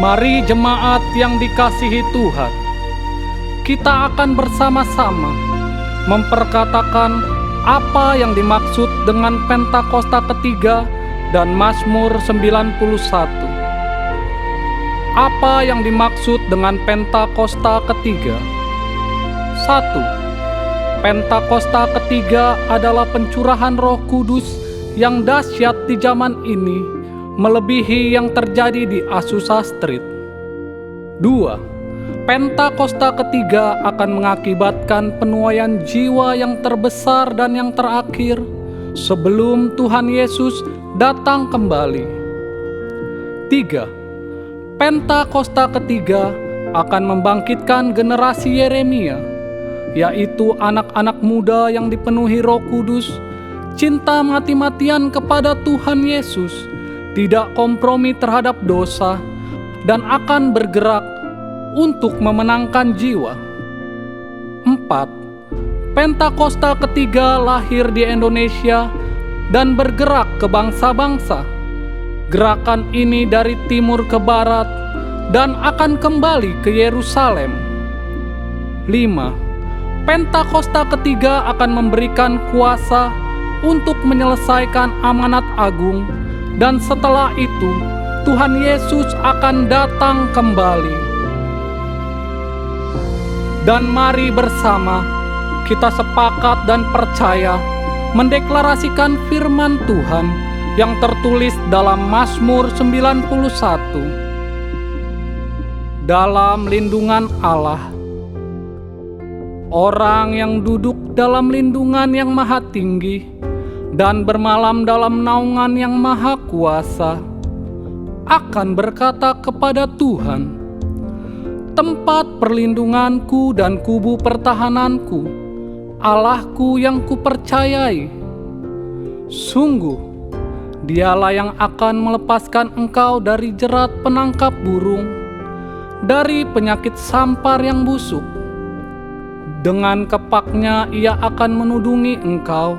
Mari jemaat yang dikasihi Tuhan, kita akan bersama-sama memperkatakan apa yang dimaksud dengan Pentakosta ketiga dan Mazmur 91. Apa yang dimaksud dengan Pentakosta ketiga? 1. Pentakosta ketiga adalah pencurahan Roh Kudus yang dahsyat di zaman ini, melebihi yang terjadi di Azusa Street. 2. Pentakosta ketiga akan mengakibatkan penuaian jiwa yang terbesar dan yang terakhir sebelum Tuhan Yesus datang kembali. 3. Pentakosta ketiga akan membangkitkan generasi Yeremia, yaitu anak-anak muda yang dipenuhi Roh Kudus, cinta mati-matian kepada Tuhan Yesus, tidak kompromi terhadap dosa, dan akan bergerak untuk memenangkan jiwa. 4. Pentakosta ketiga lahir di Indonesia dan bergerak ke bangsa-bangsa. Gerakan ini dari timur ke barat dan akan kembali ke Yerusalem. 5. Pentakosta ketiga akan memberikan kuasa untuk menyelesaikan amanat agung, dan setelah itu Tuhan Yesus akan datang kembali. Dan mari bersama kita sepakat dan percaya mendeklarasikan firman Tuhan yang tertulis dalam Mazmur 91. Dalam lindungan Allah, orang yang duduk dalam lindungan yang maha tinggi dan bermalam dalam naungan yang maha kuasa akan berkata kepada Tuhan, tempat perlindunganku dan kubu pertahananku, Allahku yang kupercayai. Sungguh, Dialah yang akan melepaskan engkau dari jerat penangkap burung, dari penyakit sampar yang busuk. Dengan kepaknya Ia akan menudungi engkau,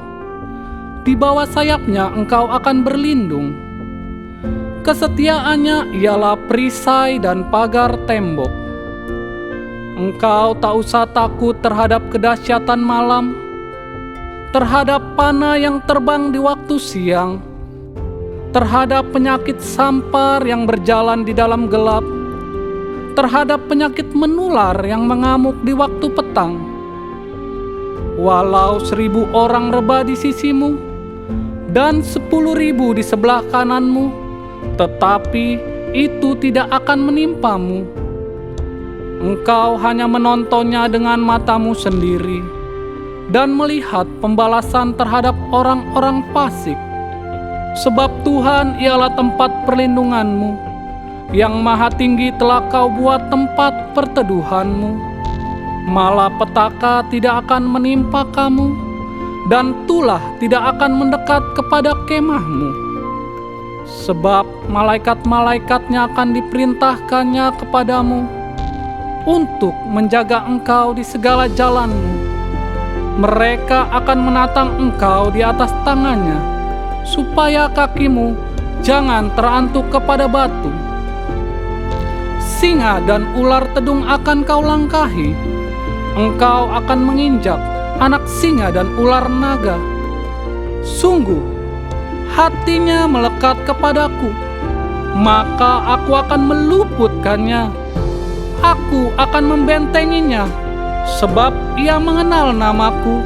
di bawah sayapnya engkau akan berlindung. Kesetiaannya ialah perisai dan pagar tembok. Engkau tak usah takut terhadap kedahsyatan malam, terhadap panah yang terbang di waktu siang, terhadap penyakit sampar yang berjalan di dalam gelap, terhadap penyakit menular yang mengamuk di waktu petang. Walau 1.000 orang rebah di sisimu dan 10.000 di sebelah kananmu, tetapi itu tidak akan menimpamu. Engkau hanya menontonnya dengan matamu sendiri dan melihat pembalasan terhadap orang-orang fasik. Sebab Tuhan ialah tempat perlindunganmu, yang maha tinggi telah kau buat tempat perteduhanmu. Malapetaka tidak akan menimpa kamu, dan tulah tidak akan mendekat kepada kemahmu. Sebab malaikat-malaikatnya akan diperintahkannya kepadamu untuk menjaga engkau di segala jalanmu. Mereka akan menatang engkau di atas tangannya, supaya kakimu jangan terantuk kepada batu. Singa dan ular tedung akan kau langkahi. Engkau akan menginjak anak singa dan ular naga. Sungguh, hatinya melekat kepadaku, maka aku akan meluputkannya. Aku akan membentenginya, sebab ia mengenal namaku.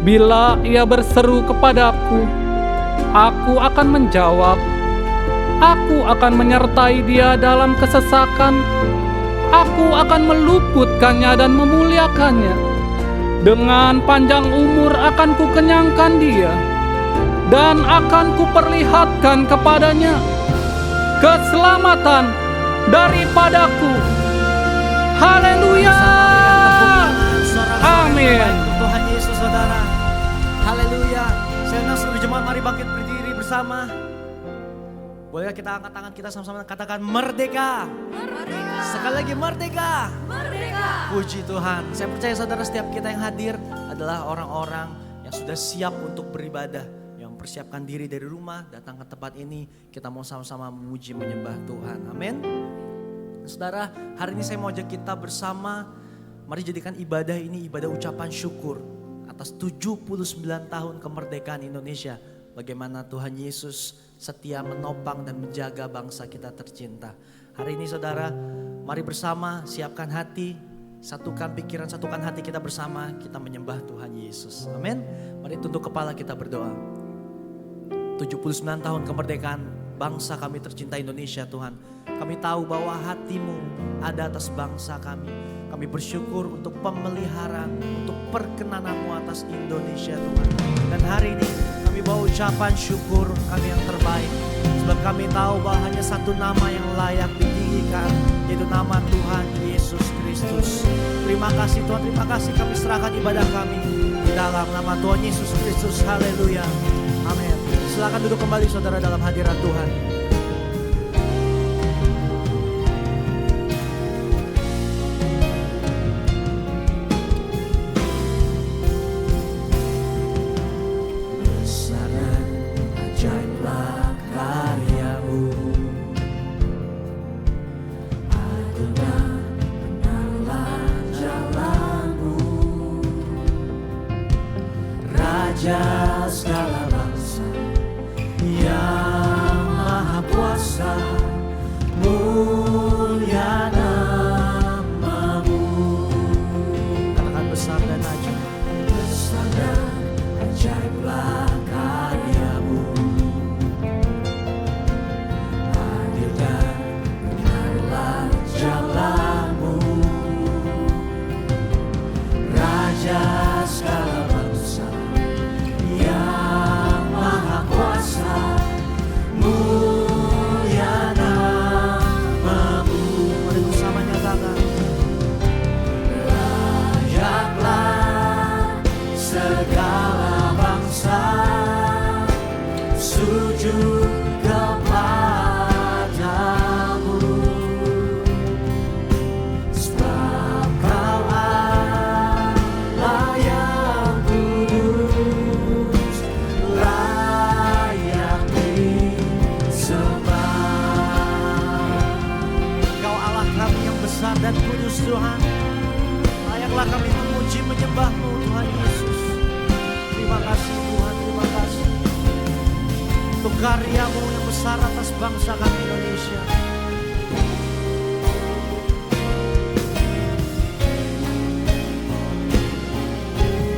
Bila ia berseru kepadaku, aku akan menjawab. Aku akan menyertai dia dalam kesesakan. Aku akan meluputkannya dan memuliakannya. Dengan panjang umur akan kukenyangkan dia, dan akan kuperlihatkan kepadanya keselamatan daripadaku. Haleluya. Amin. Tuhan Yesus, saudara. Haleluya. Saya undang seluruh jemaat, mari bangkit berdiri bersama. Bolehkah kita angkat tangan kita sama-sama katakan merdeka. Merdeka. Sekali lagi merdeka. Merdeka. Puji Tuhan. Saya percaya saudara, setiap kita yang hadir adalah orang-orang yang sudah siap untuk beribadah, yang mempersiapkan diri dari rumah datang ke tempat ini. Kita mau sama-sama memuji menyembah Tuhan. Amin. Saudara, hari ini saya mau ajak kita bersama, mari jadikan ibadah ini ibadah ucapan syukur atas 79 tahun kemerdekaan Indonesia. Bagaimana Tuhan Yesus setia menopang dan menjaga bangsa kita tercinta. Hari ini saudara, mari bersama siapkan hati, satukan pikiran, satukan hati kita bersama, kita menyembah Tuhan Yesus. Amin. Mari tunduk kepala kita berdoa. 79 tahun kemerdekaan bangsa kami tercinta Indonesia Tuhan. Kami tahu bahwa hati-Mu ada atas bangsa kami. Kami bersyukur untuk pemeliharaan, untuk perkenan-Mu atas Indonesia Tuhan. Dan hari ini kami bawa ucapan syukur kami yang terbaik. Sebab kami tahu bahwa hanya satu nama yang layak ditinggikan, yaitu nama Tuhan Yesus Kristus. Terima kasih Tuhan, terima kasih kami serahkan ibadah kami di dalam nama Tuhan Yesus Kristus. Haleluya. Amin. Silakan duduk kembali saudara dalam hadirat Tuhan. Raja segala bangsa yang maha kuasa, mulia nama-Mu. Katakan besar dan ajaib, besar dan ajaiblah karya-Mu. Adil dan benarlah jalan-Mu. Raja segala bangsa yang maha kuasa, mulia nama-Mu. Mari bersama nyatakan, layaklah segala bangsa sujud kepadamu, sebab Kau Allah yang kudus, layak disembah. Kau Allah kami yang besar dan kudus Tuhan. Layaklah kami memuji menyembah-Mu Tuhan Yesus. Terima kasih Tuhan, terima kasih untuk karya-Mu yang besar atas bangsa kami Indonesia.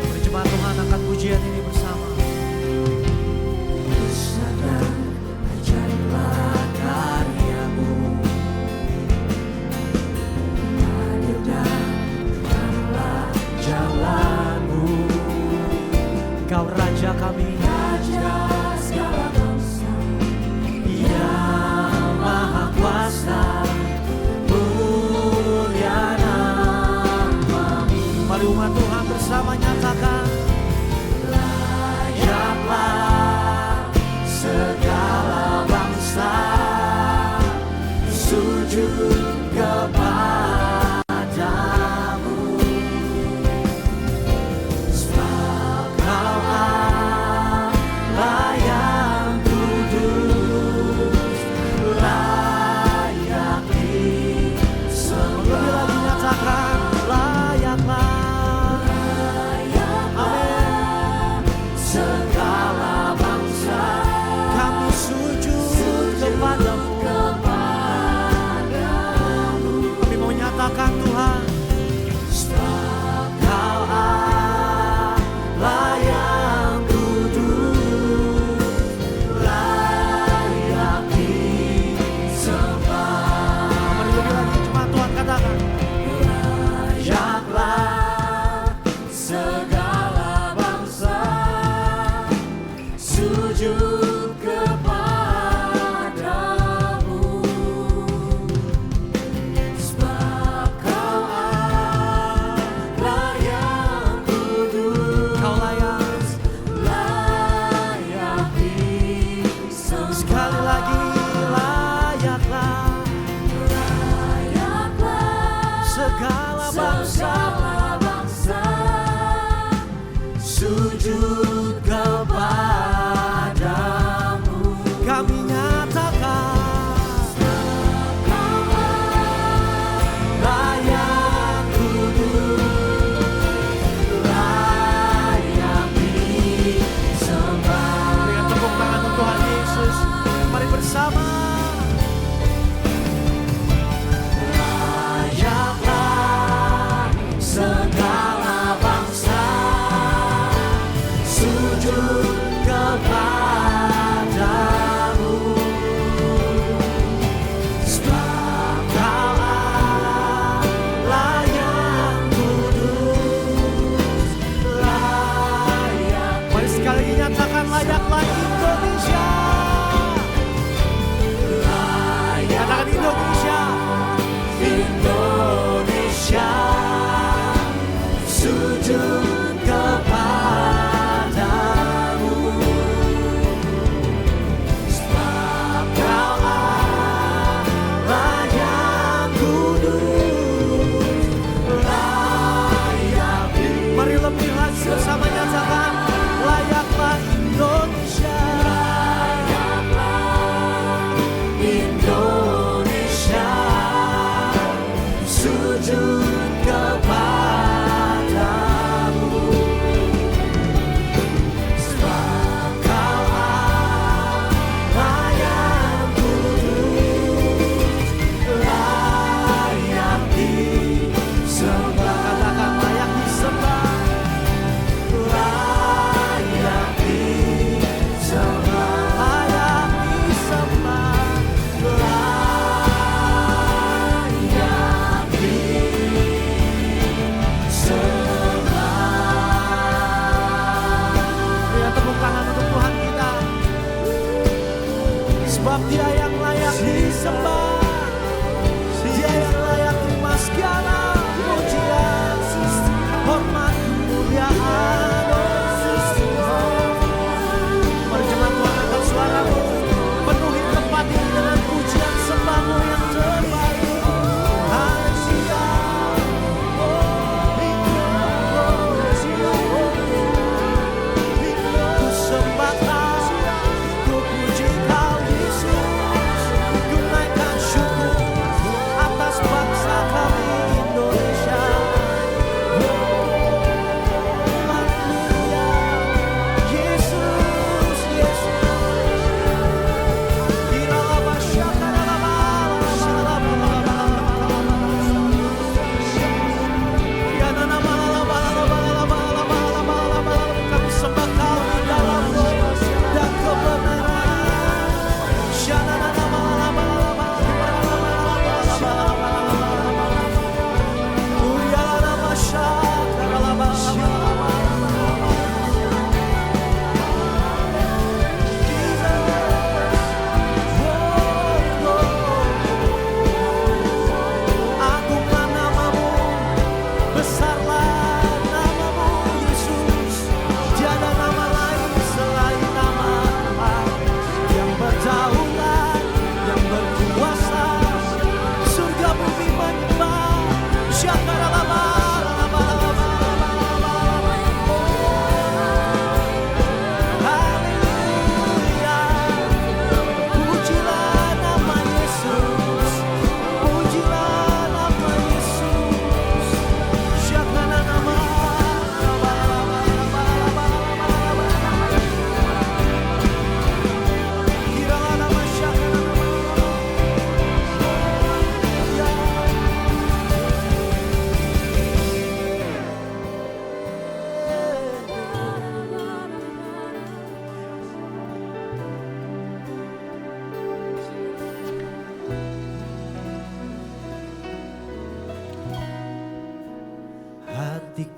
Mari jemaat Tuhan angkat pujian ini bersama. Besar dan ajaiblah karya-Mu, adil dan benarlah jalan-Mu. Kau Raja kami, Raja segala bangsa yang maha kuasa, mulia nama-Mu. Mari umat Tuhan bersama nyatakan, layaklah segala bangsa sujud kepadamu, sebab Kau Allah yang kudus, layak disembah. Lebih lagi nyatakan, layaklah, amin, segala bangsa kami sujud kepadamu. Kami mau nyatakan Tuhan, sebab Kau Allah yang kudus, layak disembah. Mari lebih lagi cuma Tuhan katakan, layaklah segala bangsa sujud kepadamu, sebab Kau Allah yang kudus, Kau layak disembah. Sekali lagi, layaklah segala bangsa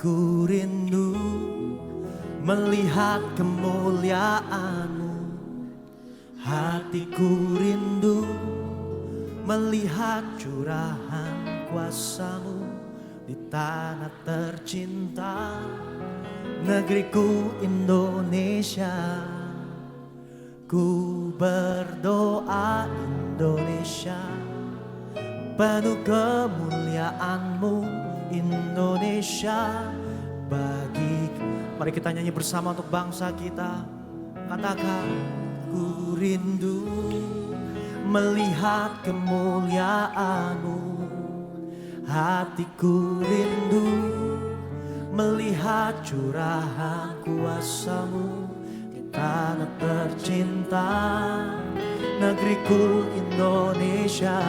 Hatiku rindu melihat kemuliaan-Mu. Hatiku rindu melihat curahan kuasa-Mu di tanah tercinta, negeriku Indonesia. Ku berdoa Indonesia, penuh kemuliaan-Mu Indonesia. Mari kita nyanyi bersama untuk bangsa kita. Katakan, ku rindu melihat kemuliaan-Mu. Hatiku rindu melihat curahan kuasa-Mu di tanah tercinta, negeriku Indonesia.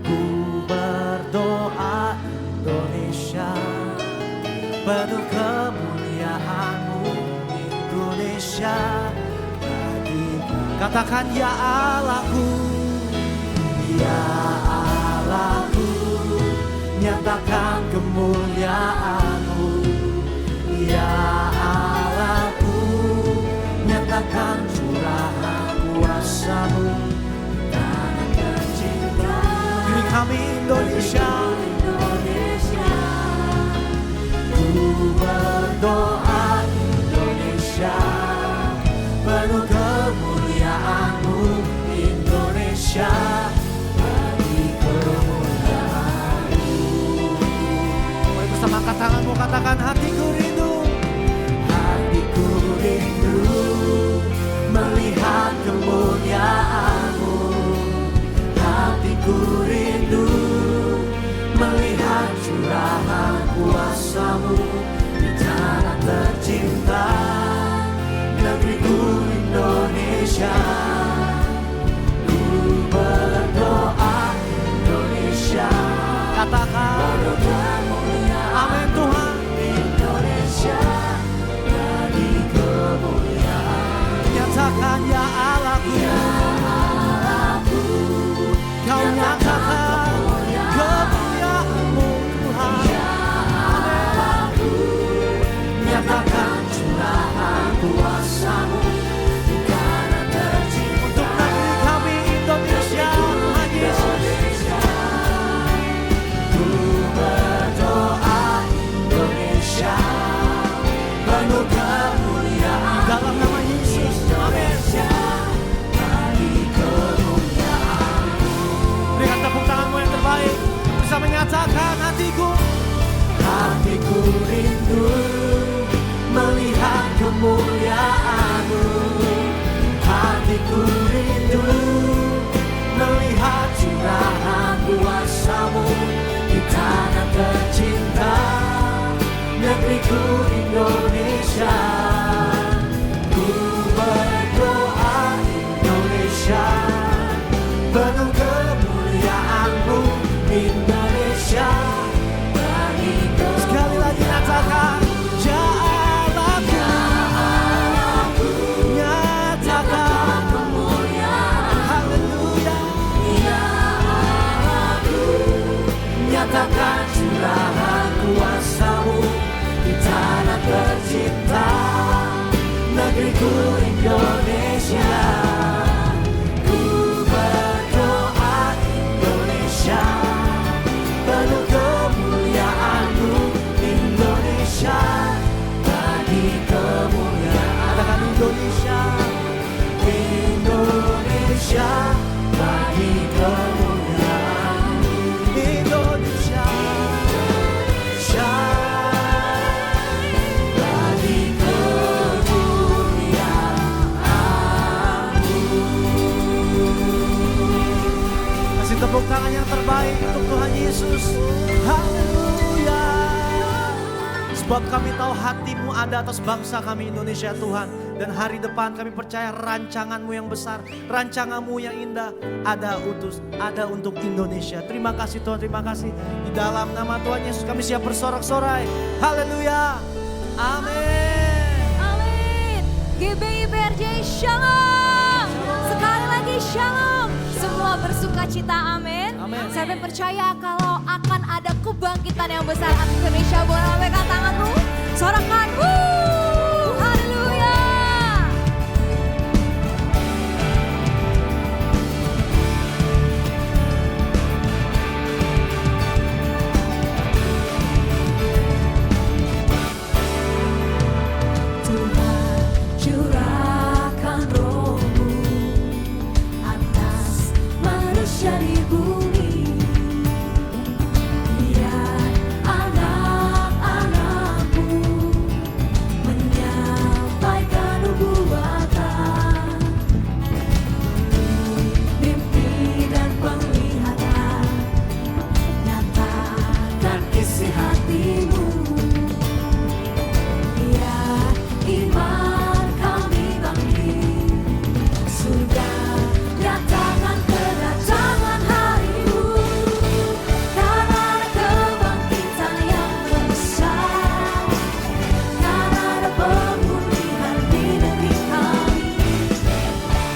Ku berdoa Indonesia, penuh kemuliaan-Mu Indonesia. Katakan, ya Allahku, ya Allahku, nyatakan kemuliaan-Mu. Ya Allahku, nyatakan curahan kuasa-Mu di tanah tercinta, negeri kami Indonesia. Ku berdoa Indonesia, penuh kemuliaan-Mu Indonesia. Bagi kemuliaan-Mu. Mari bersama angkat tanganmu, katakan, hatiku rindu. Hatiku rindu melihat kemuliaan-Mu. Hatiku rindu melihat curahan kuasa-Mu di tanah tercinta, negeriku Indonesia. Ku berdoa Indonesia, katakan, amin Tuhan. Indonesia bagi kemuliaan. Nyatakan, ya Allahku, ya Allahku, Kau nyatakan kemuliaan-Mu Tuhan. Ya Allahku, nyatakan curahan kuasa-Mu di tanah tercinta, untuk negeri kami Indonesia. Tuhan Yesus, ku berdoa Indonesia, penuh kemuliaan dalam nama Yesus. Amin. Bagi kemuliaan-Mu. Berikan tepuk tanganmu yang terbaik, bisa menyatakan, hatiku, hatiku rindu melihat kemuliaan-Mu. Hatiku rindu melihat curahan kuasa-Mu di tanah tercinta, negeriku Indonesia. Ku berdoa Indonesia, penuh kemuliaan-Mu Indonesia. Bagi sekali lagi nyatakan, ya Allahku, nyatakan kemuliaan. Haleluya. Ya Allahku, nyatakan curahan kuasa-Mu di tanah tercinta, negeriku Indonesia. Ku berdoa Indonesia, penuh kemuliaan-Mu Indonesia. Bagi kemuliaan, katakan Indonesia, Indonesia. Bagi kemuliaan Indonesia, bagi kemuliaan-Mu. Kasih tepuk tangan yang terbaik untuk Tuhan Yesus. Haleluya. Sebab kami tahu hati-Mu ada atas bangsa kami Indonesia Tuhan. Dan hari depan kami percaya rancangan-Mu yang besar, rancangan-Mu yang indah ada untuk Indonesia. Terima kasih Tuhan, terima kasih. Di dalam nama Tuhan Yesus kami siap bersorak-sorai. Haleluya. Amin. Amin. GBI PRJ Shalom. Sekali lagi Shalom. Semua bersukacita, amin. Amin. Saya percaya kalau akan ada kebangkitan yang besar atas Indonesia. Boleh angkat tanganmu, sorakan, haleluya. Tuhan curahkan roh-Mu atas manusia di bumi. Biar anak-anak-Mu menyampaikan nubuatan, mimpi dan penglihatan, nyatakan isi hati-Mu. Biar iman kami bangkit, surga nyatakan kedatangan hari-Mu. Karena ada kebangkitan yang besar, karena ada pemulihan di negeri kami.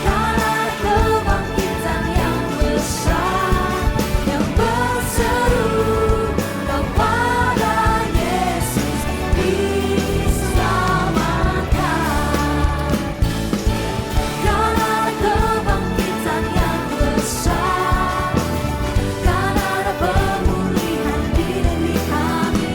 Karena ada kebangkitan yang besar, yang berseru kepada Yesus diselamatkan. Karena ada kebangkitan yang besar, karena ada pemulihan di negeri kami.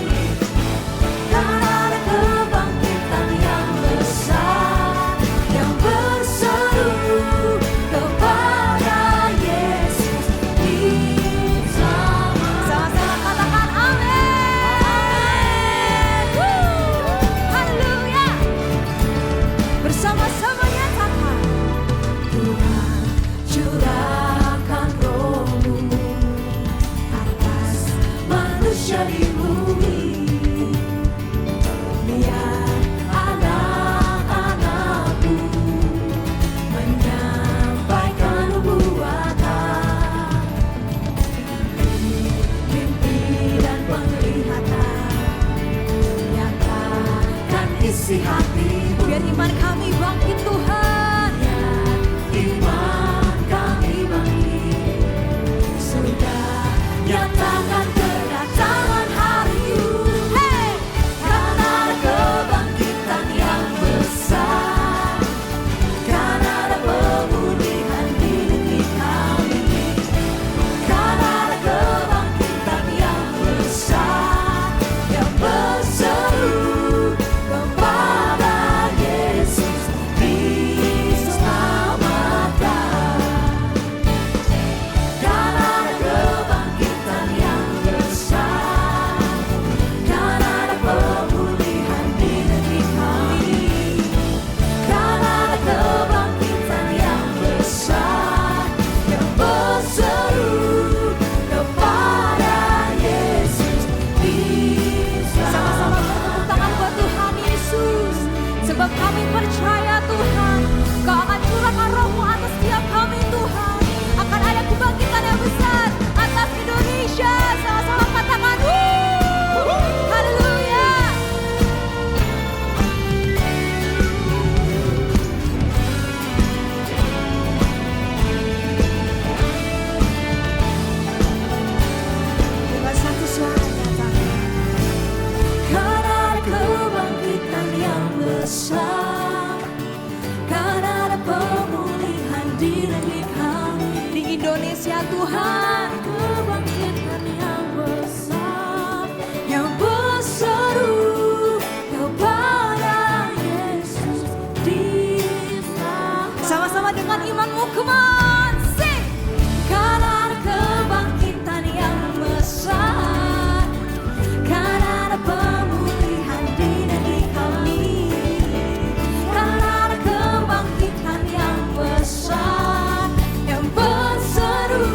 Karena ada kebangkitan yang besar, yang berseru kepada Yesus diselamatkan. Sama-sama katakan amin. Haleluya. Bersama-sama nyatakan, Tuhan curahkan roh-Mu atas manusia di bumi. Biar anak-anak-Mu menyampaikan nubuatan, mimpi dan penglihatan, nyatakan isi hati-Mu. Biar iman kami bangkit, Tuhan. Biar iman kami bangkit, surga nyatakan kedatangan hari-Mu. Hey! Karena ada kebangkitan yang besar, karena ada pemulihan di negeri kami. Karena ada kebangkitan yang besar, yang berseru kepada Yesus diselamatkan. Karena ada kebangkitan yang besar, karena ada pemulihan di negeri kami. Karena ada kebangkitan yang besar, yang berseru kepada Yesus diselamatkan. Sama-sama tepuk tangan buat Tuhan Yesus. Sebab kami percaya Tuhan, Kau akan curahkan roh-Mu atas setiap kami Tuhan. Akan ada kebangkitan yang besar atas Indonesia. Sama-sama katakan haleluya. Dengan satu suara nyatakan, karena ada kebangkitan yang besar, karena ada pemulihan di negeri kami. Di Indonesia Tuhan, kebangkitan yang besar, yang berseru kepada Yesus diselamatkan. Sama-sama dengan imanmu, come on, sing. Karena ada kebangkitan yang besar, karena ada pemulihan di negeri kami. Karena ada kebangkitan yang besar, yang berseru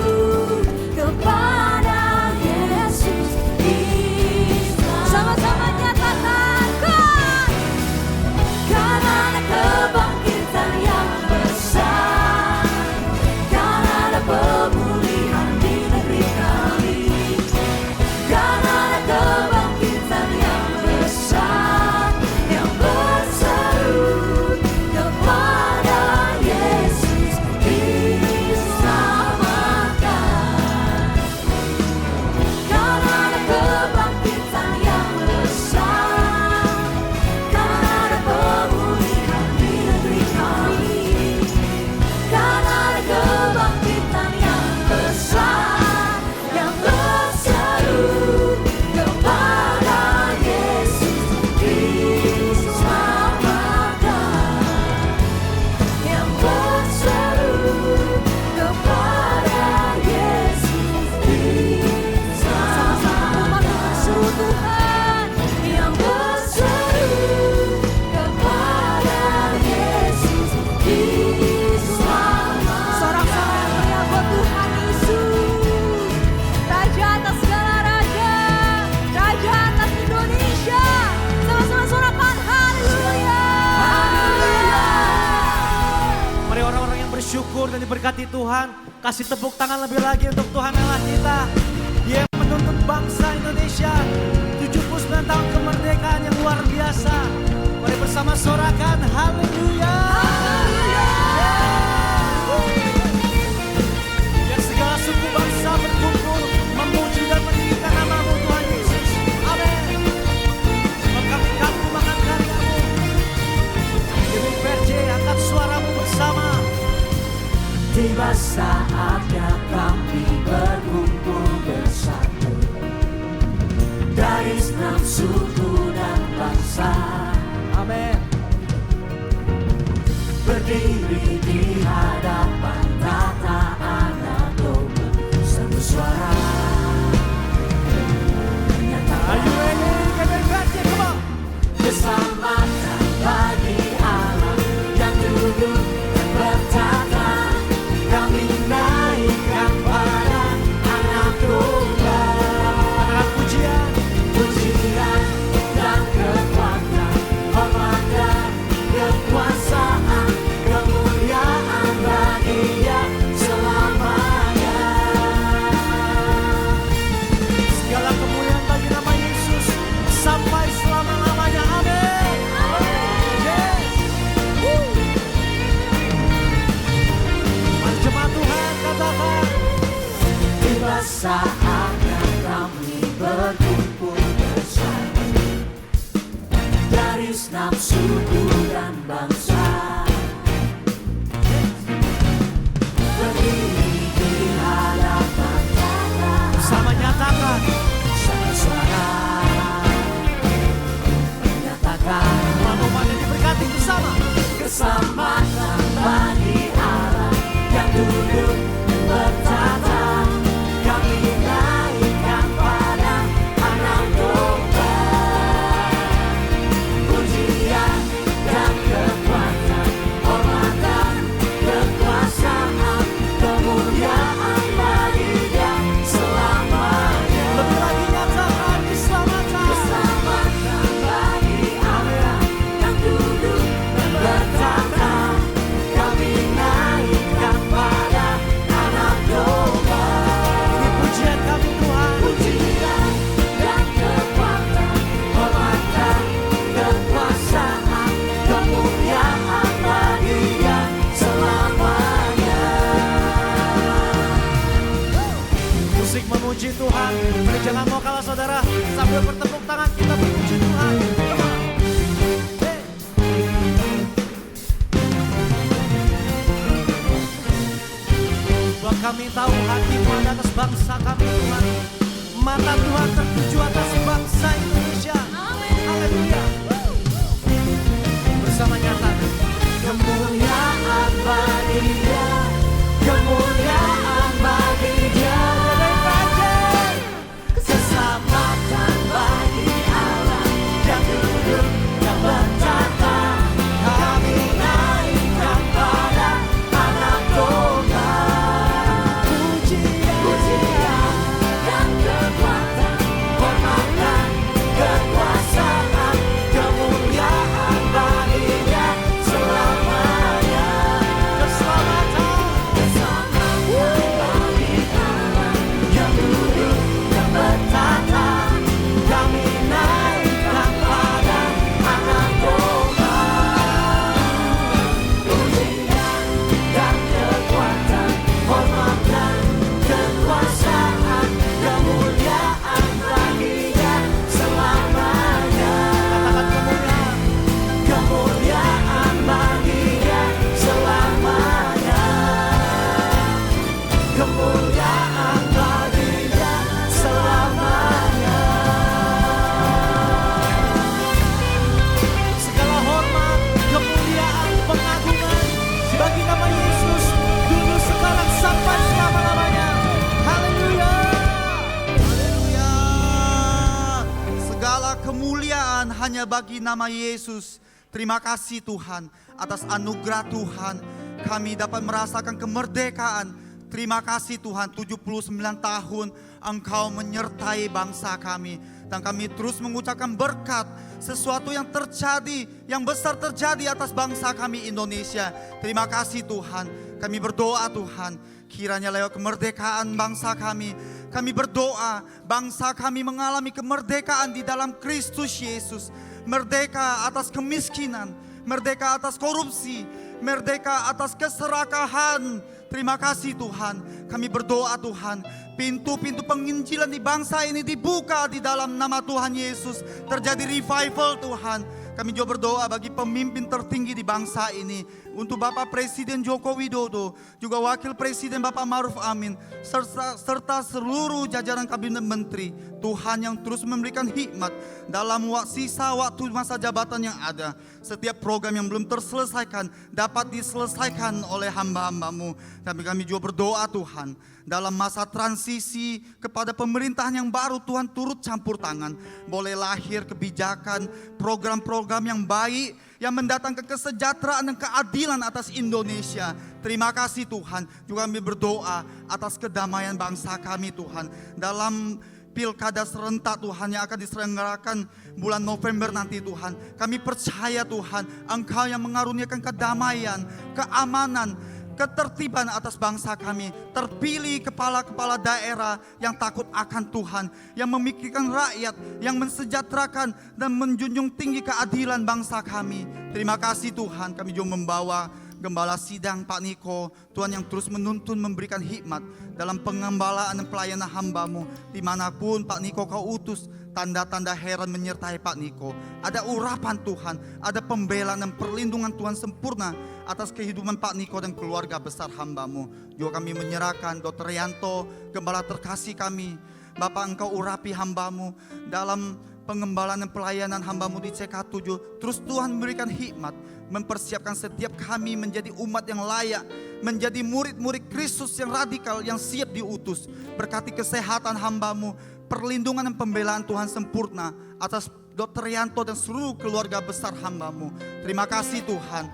diberkati Tuhan. Kasih tepuk tangan lebih lagi untuk Tuhan Allah kita. Dia yang menuntun bangsa Indonesia 79 tahun kemerdekaan yang luar biasa. Mari bersama sorakan haleluya. Biar segala suku bangsa berkumpul memuji dan meninggikan nama-Mu Tuhan Yesus. Amin. Sebab kami kagum akan karya-Mu. Demi PRJ angkat suaramu bersama. Tiba saatnya kami berkumpul bersatu dari 6 suku dan bangsa. Amin. Berdiri di hadapan tata anak domba, satu suara menyatakan Are you ready? Kami PRJ, come on. keselamatan bagi Allah yang duduk dan bertata. Kami naikkan pada anak domba, Anak pujian. pujian dan kekuatan, hormat dan kekuasaan, kemuliaan bagi Dia selamanya. Segala kemuliaan bagi nama Yesus sampai selama-lamanya. Amin. Yes. Woo. Mari jemaat Tuhan katakan. Tiba saatnya kami berkumpul bersama dari 6 suku dan bangsa. Berdiri di hadapan Tata, Sama nyatakan. satu suara menyatakan Umat-umat yang diberkati bersama. keselamatan bagi Allah yang duduk dan bertata. Kami naikkan pada anak domba, pujian dan kekuatan, hormat dan kekuasaan, kemuliaan bagi Dia selamanya. Lebih lagi nyatakan keselamatan. Keselamatan bagi Allah yang duduk dan bertata. Kami naikkan pada anak domba, Ini pujian kami Tuhan. pujian dan kekuatan, hormat dan kekuasaan, kemuliaan bagi Dia selamanya. Musik memuji Tuhan. Mari jangan mau kalah saudara. Sambil bertepuk tangan kita memuji Tuhan. Come on. Hey. Sebab kami tahu hati-Mu ada atas bangsa kami Tuhan. Mata Tuhan tertuju atas bangsa Indonesia. Haleluya. Bersama nyatakan. Kemuliaan bagi Dia, kemuliaan bagi Dia. Keselamatan bagi Allah yang duduk dan bertata. Kami naikkan pada anak domba, pujian dan kekuatan, hormat dan kekuasaan, kemuliaan bagi Dia selamanya. Keselamatan. Keselamatan bagi Allah yang duduk dan bertata. Kami naikkan pada anak domba, pujian dan kekuatan, hormat dan kekuasaan, kemuliaan bagi Dia selamanya. Katakan kemuliaan. Kemuliaan bagi Dia selamanya. Kemuliaan bagi Dia selamanya. Segala hormat, kemuliaan, pengagungan bagi nama Yesus dulu, sekarang, sampai selama-lamanya. Haleluya. Haleluya. Segala kemuliaan hanya bagi nama Yesus. Terima kasih Tuhan atas anugerah Tuhan. Kami dapat merasakan kemerdekaan. Terima kasih Tuhan, 79 tahun Engkau menyertai bangsa kami. Dan kami terus mengucapkan berkat sesuatu yang terjadi, yang besar terjadi atas bangsa kami Indonesia. Terima kasih Tuhan. Kami berdoa Tuhan, kiranya lewat kemerdekaan bangsa kami berdoa bangsa kami mengalami kemerdekaan di dalam Kristus Yesus. Merdeka atas kemiskinan, merdeka atas korupsi, merdeka atas keserakahan. Terima kasih Tuhan. Kami berdoa Tuhan, pintu-pintu penginjilan di bangsa ini dibuka di dalam nama Tuhan Yesus. Terjadi revival Tuhan. Kami juga berdoa bagi pemimpin tertinggi di bangsa ini. Untuk Bapak Presiden Joko Widodo, juga Wakil Presiden Bapak Ma'ruf Amin, serta seluruh jajaran kabinet menteri. Tuhan yang terus memberikan hikmat dalam sisa waktu masa jabatan yang ada. Setiap program yang belum terselesaikan dapat diselesaikan oleh hamba-hambamu. Tapi kami juga berdoa Tuhan, dalam masa transisi kepada pemerintahan yang baru, Tuhan turut campur tangan. Boleh lahir kebijakan, program-program yang baik, yang mendatangkan kesejahteraan dan keadilan atas Indonesia. Terima kasih Tuhan. Juga kami berdoa atas kedamaian bangsa kami Tuhan. Dalam pilkada serentak Tuhan yang akan diselenggarakan bulan November nanti Tuhan. Kami percaya Tuhan, Engkau yang mengaruniakan kedamaian, keamanan, ketertiban atas bangsa kami. Terpilih kepala-kepala daerah yang takut akan Tuhan, yang memikirkan rakyat, yang mensejahterakan dan menjunjung tinggi keadilan bangsa kami. Terima kasih Tuhan. Kami juga membawa Gembala Sidang Pak Niko, Tuhan yang terus menuntun memberikan hikmat dalam pengembalaan dan pelayanan hamba-Mu. Dimanapun Pak Niko Kau utus, tanda-tanda heran menyertai Pak Niko. Ada urapan Tuhan, ada pembelaan dan perlindungan Tuhan sempurna atas kehidupan Pak Niko dan keluarga besar hamba-Mu. Juga kami menyerahkan Dr. Rianto, Gembala terkasih kami. Bapak Engkau urapi hamba-Mu dalam pengembalaan dan pelayanan hamba-Mu di CK7. Terus Tuhan memberikan hikmat, mempersiapkan setiap kami menjadi umat yang layak, menjadi murid-murid Kristus yang radikal, yang siap diutus. Berkati kesehatan hamba-Mu, perlindungan dan pembelaan Tuhan sempurna atas Dr. Rianto dan seluruh keluarga besar hamba-Mu. Terima kasih Tuhan.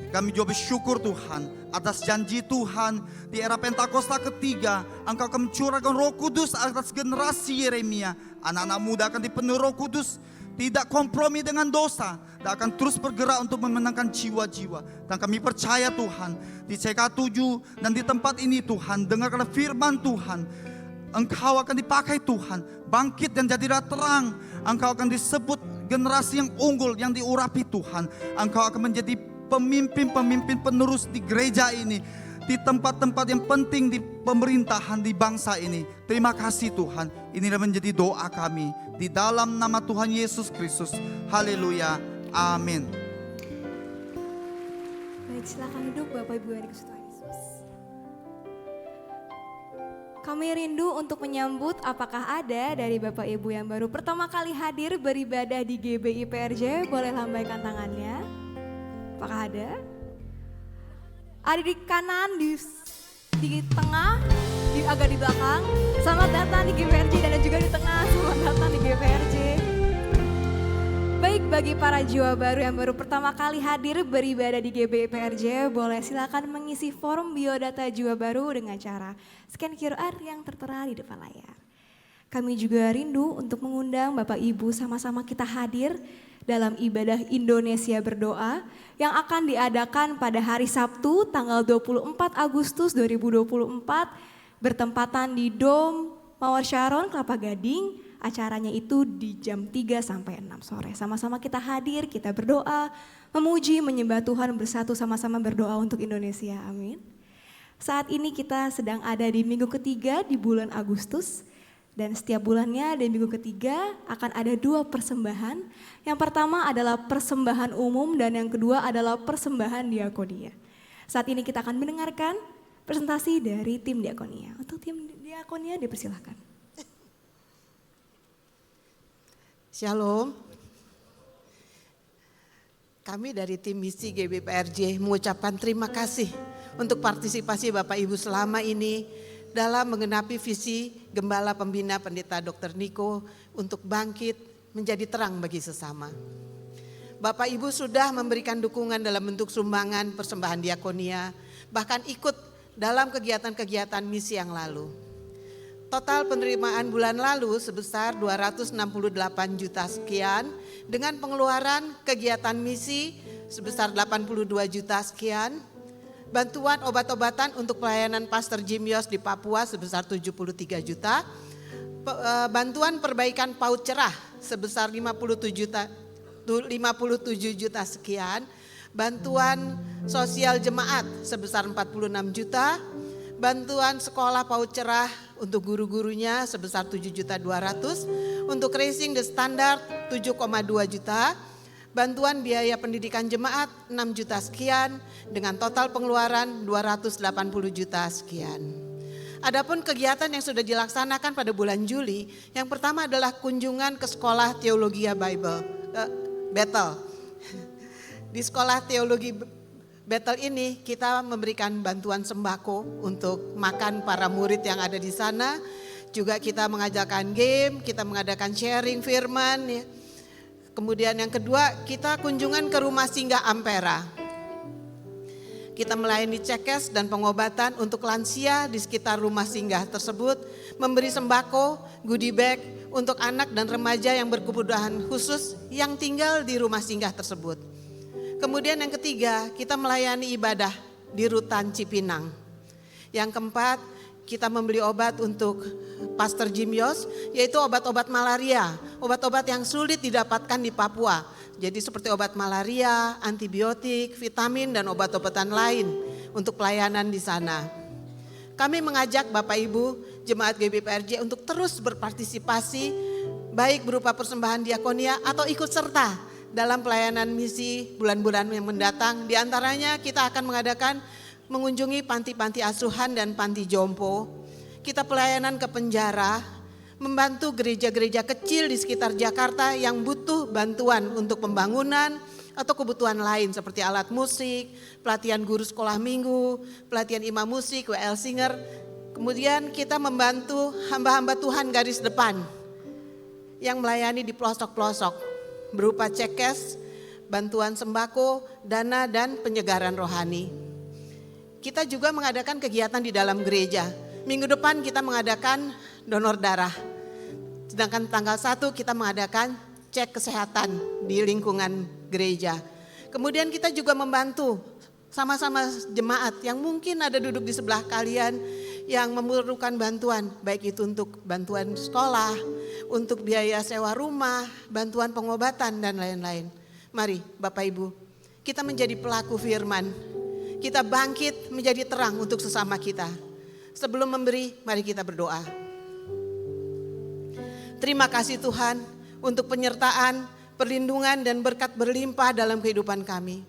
Kami juga bersyukur Tuhan atas janji Tuhan di era Pentakosta ketiga. Engkau akan mencurahkan Roh Kudus atas generasi Yeremia. Anak-anak muda akan dipenuhi Roh Kudus, tidak kompromi dengan dosa, dan akan terus bergerak untuk memenangkan jiwa-jiwa. Dan kami percaya Tuhan, di CK7 dan di tempat ini Tuhan, dengarkan firman Tuhan. Engkau akan dipakai Tuhan, bangkit dan jadilah terang. Engkau akan disebut generasi yang unggul, yang diurapi Tuhan. Engkau akan menjadi pemimpin-pemimpin penerus di gereja ini, di tempat-tempat yang penting di pemerintahan di bangsa ini. Terima kasih Tuhan. Inilah menjadi doa kami di dalam nama Tuhan Yesus Kristus. Haleluya. Amin. Baik, silakan duduk Bapak Ibu adik Tuhan Yesus. Kami rindu untuk menyambut apakah ada dari Bapak Ibu yang baru pertama kali hadir beribadah di GBI PRJ, boleh lambaikan tangannya. Apakah ada? Ada di kanan, di tengah, agak di belakang. Selamat datang di GPRJ dan juga di tengah. Selamat datang di GPRJ. Baik, bagi para jiwa baru yang baru pertama kali hadir beribadah di GBI PRJ, boleh silakan mengisi form biodata jiwa baru dengan cara scan QR yang tertera di depan layar. Kami juga rindu untuk mengundang Bapak Ibu sama-sama kita hadir dalam ibadah Indonesia Berdoa yang akan diadakan pada hari Sabtu tanggal 24 Agustus 2024 bertempatan di Dom Mawar Sharon Kelapa Gading. Acaranya itu di jam 3 sampai 6 sore. Sama-sama kita hadir, kita berdoa, memuji, menyembah Tuhan, bersatu sama-sama berdoa untuk Indonesia. Amin. Saat ini kita sedang ada di minggu ketiga di bulan Agustus. Dan setiap bulannya di minggu ketiga akan ada 2 persembahan. Yang pertama adalah persembahan umum dan yang kedua adalah persembahan diakonia. Saat ini kita akan mendengarkan presentasi dari tim diakonia. Untuk tim diakonia dipersilahkan. Shalom. Kami dari tim misi GBPRJ mengucapkan terima kasih untuk partisipasi Bapak Ibu selama ini dalam menggenapi visi Gembala Pembina Pendeta Dr. Niko untuk bangkit menjadi terang bagi sesama. Bapak Ibu sudah memberikan dukungan dalam bentuk sumbangan persembahan diakonia, bahkan ikut dalam kegiatan-kegiatan misi yang lalu. Total penerimaan bulan lalu sebesar 268 juta sekian, dengan pengeluaran kegiatan misi sebesar 82 juta sekian, bantuan obat-obatan untuk pelayanan Pastor Jim Yos di Papua sebesar 73 juta, bantuan perbaikan PAUD cerah sebesar 57 juta sekian, bantuan sosial jemaat sebesar 46 juta, bantuan sekolah PAUD cerah untuk guru-gurunya sebesar 7.200.000, untuk Raising the Standard 7,2 juta, bantuan biaya pendidikan jemaat 6 juta sekian, dengan total pengeluaran 280 juta sekian. Adapun kegiatan yang sudah dilaksanakan pada bulan Juli, yang pertama adalah kunjungan ke sekolah teologi Bethel. Di sekolah teologi Bethel ini kita memberikan bantuan sembako untuk makan para murid yang ada di sana. Juga kita mengajarkan game, kita mengadakan sharing firman. Ya. Kemudian yang kedua, kita kunjungan ke rumah singgah Ampera. Kita melayani cekes dan pengobatan untuk lansia di sekitar rumah singgah tersebut, memberi sembako, goodie bag untuk anak dan remaja yang berkebutuhan khusus yang tinggal di rumah singgah tersebut. Kemudian yang ketiga, kita melayani ibadah di Rutan Cipinang. Yang keempat, kita membeli obat untuk Pastor Jim Yos, yaitu obat-obat malaria, obat-obat yang sulit didapatkan di Papua. Jadi seperti obat malaria, antibiotik, vitamin, dan obat-obatan lain untuk pelayanan di sana. Kami mengajak Bapak Ibu Jemaat GBPRJ untuk terus berpartisipasi, baik berupa persembahan diakonia atau ikut serta dalam pelayanan misi bulan-bulan yang mendatang. Di antaranya kita akan mengunjungi panti-panti asuhan dan panti jompo. Kita pelayanan ke penjara, membantu gereja-gereja kecil di sekitar Jakarta yang butuh bantuan untuk pembangunan atau kebutuhan lain seperti alat musik, pelatihan guru sekolah minggu, pelatihan imam musik, WL singer. Kemudian kita membantu hamba-hamba Tuhan garis depan yang melayani di pelosok-pelosok berupa cekes, bantuan sembako, dana, dan penyegaran rohani. Kita juga mengadakan kegiatan di dalam gereja. Minggu depan kita mengadakan donor darah. Sedangkan tanggal 1 kita mengadakan cek kesehatan di lingkungan gereja. Kemudian kita juga membantu sama-sama jemaat yang mungkin ada duduk di sebelah kalian yang memerlukan bantuan. Baik itu untuk bantuan sekolah, untuk biaya sewa rumah, bantuan pengobatan, dan lain-lain. Mari Bapak Ibu, kita menjadi pelaku firman. Kita bangkit menjadi terang untuk sesama kita. Sebelum memberi, mari kita berdoa. Terima kasih Tuhan untuk penyertaan, perlindungan, dan berkat berlimpah dalam kehidupan kami.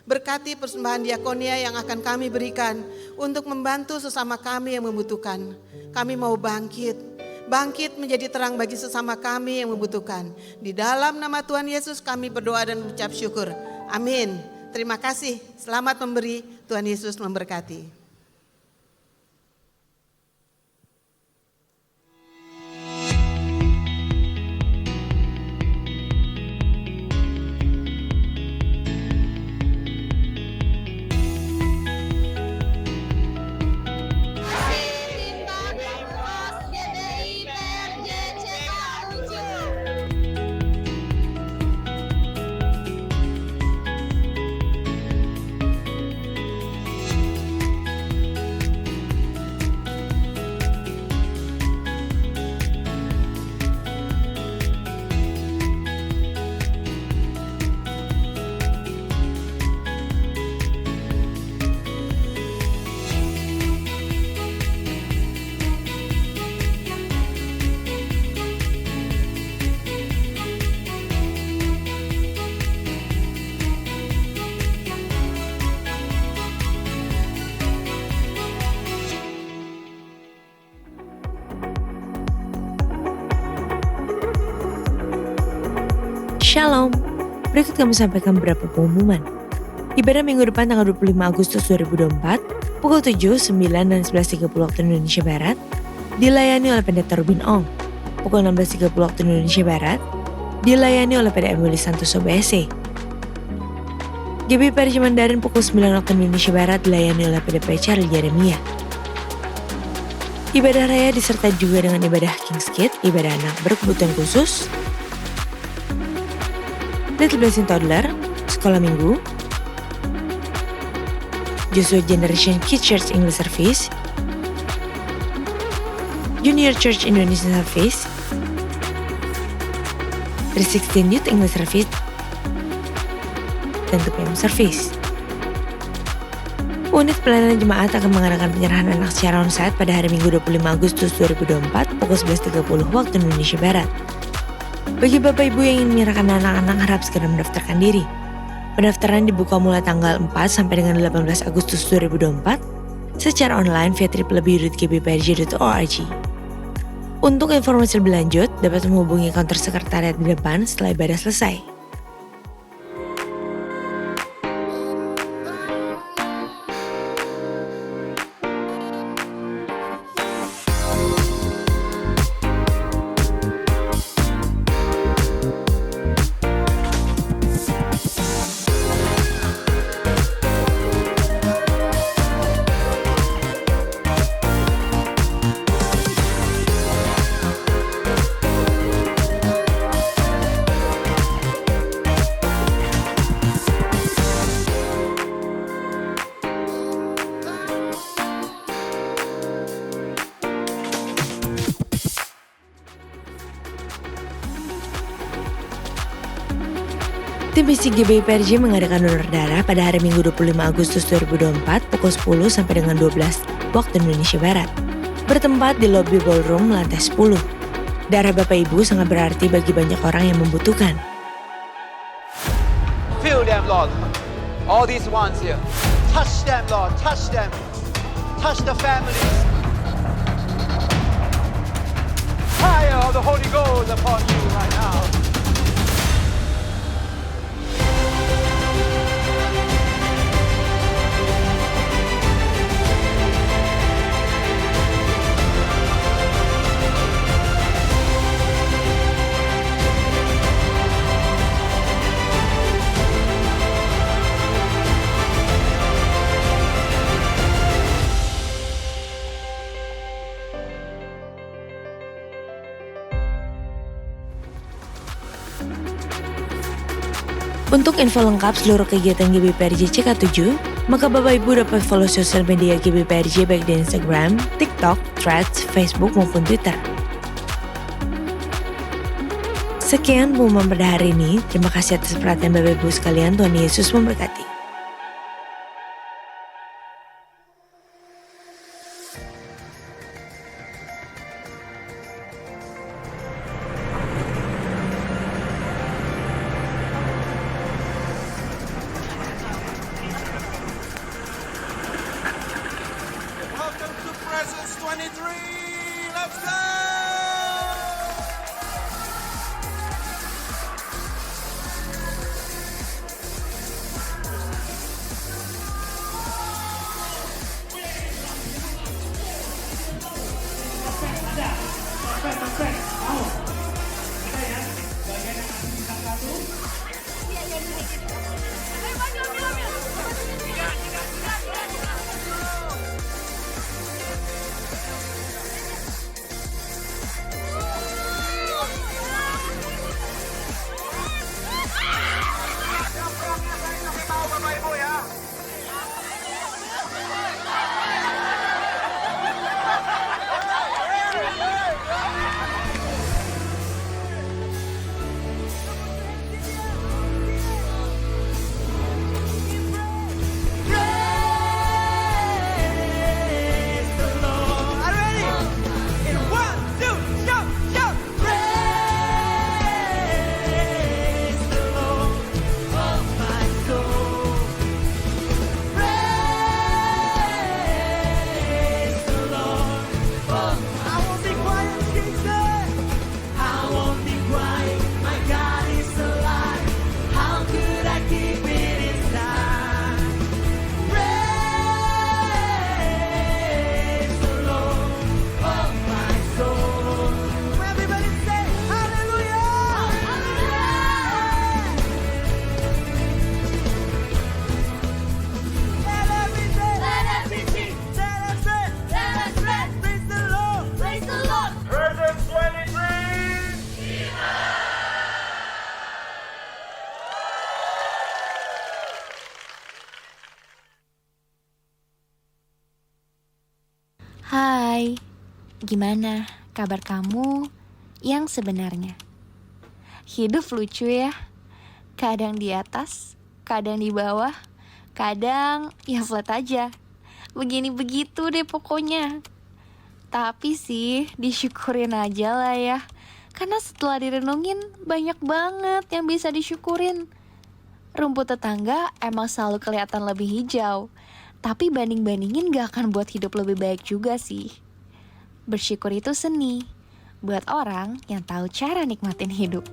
Berkati persembahan diakonia yang akan kami berikan untuk membantu sesama kami yang membutuhkan. Kami mau bangkit menjadi terang bagi sesama kami yang membutuhkan. Di dalam nama Tuhan Yesus kami berdoa dan mengucap syukur. Amin. Terima kasih, selamat memberi, Tuhan Yesus memberkati. Shalom, berikut kami sampaikan beberapa pengumuman. Ibadah minggu depan tanggal 25 Agustus 2024, pukul 7, 9, dan 11.30 waktu Indonesia Barat, dilayani oleh Pendeta Rubin Ong. Pukul 16.30 waktu Indonesia Barat, dilayani oleh PDM Willy Santoso BSC. GBPRJ Mandarin pukul 9 waktu Indonesia Barat dilayani oleh PDP Charlie Jeremia. Ibadah raya disertai juga dengan ibadah King's Kid, ibadah anak berkebutuhan khusus, Little Blessing Toddler, sekolah minggu, Joshua Generation Kids Church English Service, Junior Church Indonesian Service, 316 Youth English Service, dan 2PM Service. Unit pelayanan jemaat akan mengadakan penyerahan anak secara onsite pada hari Minggu 25 Agustus 2024 pukul 11.30 waktu Indonesia Barat. Bagi Bapak Ibu yang ingin menyerahkan anak-anak harap segera mendaftarkan diri. Pendaftaran dibuka mulai tanggal 4 sampai dengan 18 Agustus 2024 secara online via www.gbprj.org. Untuk informasi lebih lanjut, dapat menghubungi kantor sekretariat di depan setelah ibadah selesai. Tim misi GBI PRJ mengadakan donor darah pada hari Minggu 25 Agustus 2024 pukul 10 sampai dengan 12 waktu Indonesia Barat. Bertempat di lobi ballroom lantai 10. Darah Bapak Ibu sangat berarti bagi banyak orang yang membutuhkan. Fill them, Lord. All these ones here. Touch them, Lord. Touch them. Touch the families. Fire of the Holy Ghost upon you right now. Untuk info lengkap seluruh kegiatan GBI PRJ CK7, maka Bapak Ibu dapat follow sosial media GBI PRJ baik di Instagram, TikTok, Threads, Facebook maupun Twitter. Sekian pengumuman pada hari ini. Terima kasih atas perhatian Bapak Ibu sekalian. Tuhan Yesus memberkati. Welcome to Presence 23. Let's go! Hai, gimana kabar kamu yang sebenarnya? Hidup lucu ya, kadang di atas, kadang di bawah, kadang ya flat aja. Begini begitu deh pokoknya. Tapi sih disyukurin aja lah ya, karena setelah direnungin banyak banget yang bisa disyukurin. Rumput tetangga emang selalu kelihatan lebih hijau, tapi banding-bandingin gak akan buat hidup lebih baik juga sih. Bersyukur itu seni, buat orang yang tahu cara nikmatin hidup.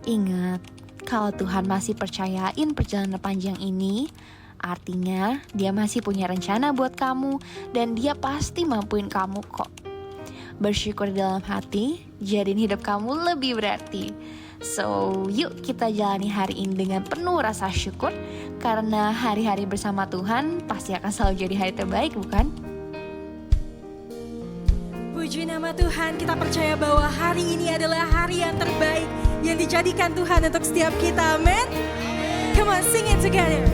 Ingat, kalau Tuhan masih percayain perjalanan panjang ini, artinya dia masih punya rencana buat kamu dan dia pasti mampuin kamu kok. Bersyukur dalam hati, jadiin hidup kamu lebih berarti. So, yuk kita jalani hari ini dengan penuh rasa syukur, karena hari-hari bersama Tuhan pasti akan selalu jadi hari terbaik, bukan? Puji nama Tuhan, kita percaya bahwa hari ini adalah hari yang terbaik yang dijadikan Tuhan untuk setiap kita, amin? Come on, sing it together.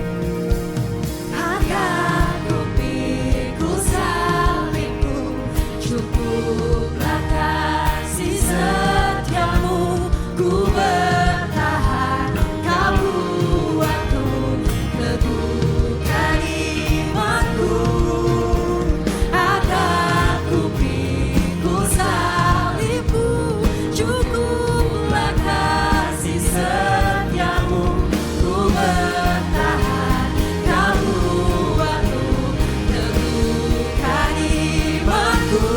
Aku pikul salibku, cukuplah kasih setiamu. Ku bertahan, kau buatku teguhkan imanku. Aku pikul salibku, cukuplah kasih setiamu. Ku bertahan, kau buatku teguhkan imanku.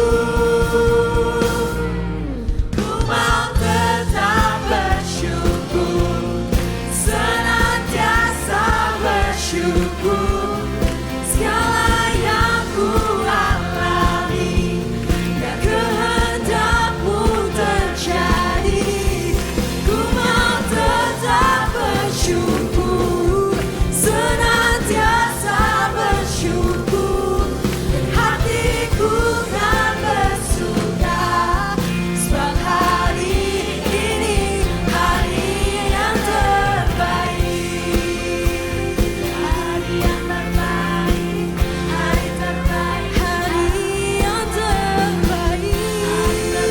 Ku mau tetap bersyukur, senantiasa bersyukur. Segala yang ku alami, biar kehendak-Mu terjadi. Ku mau tetap bersyukur, senantiasa bersyukur. Hatiku kan bersuka, sebab hari ini hari yang terbaik. Hari yang terbaik, hari terbaik, hari yang terbaik. Hari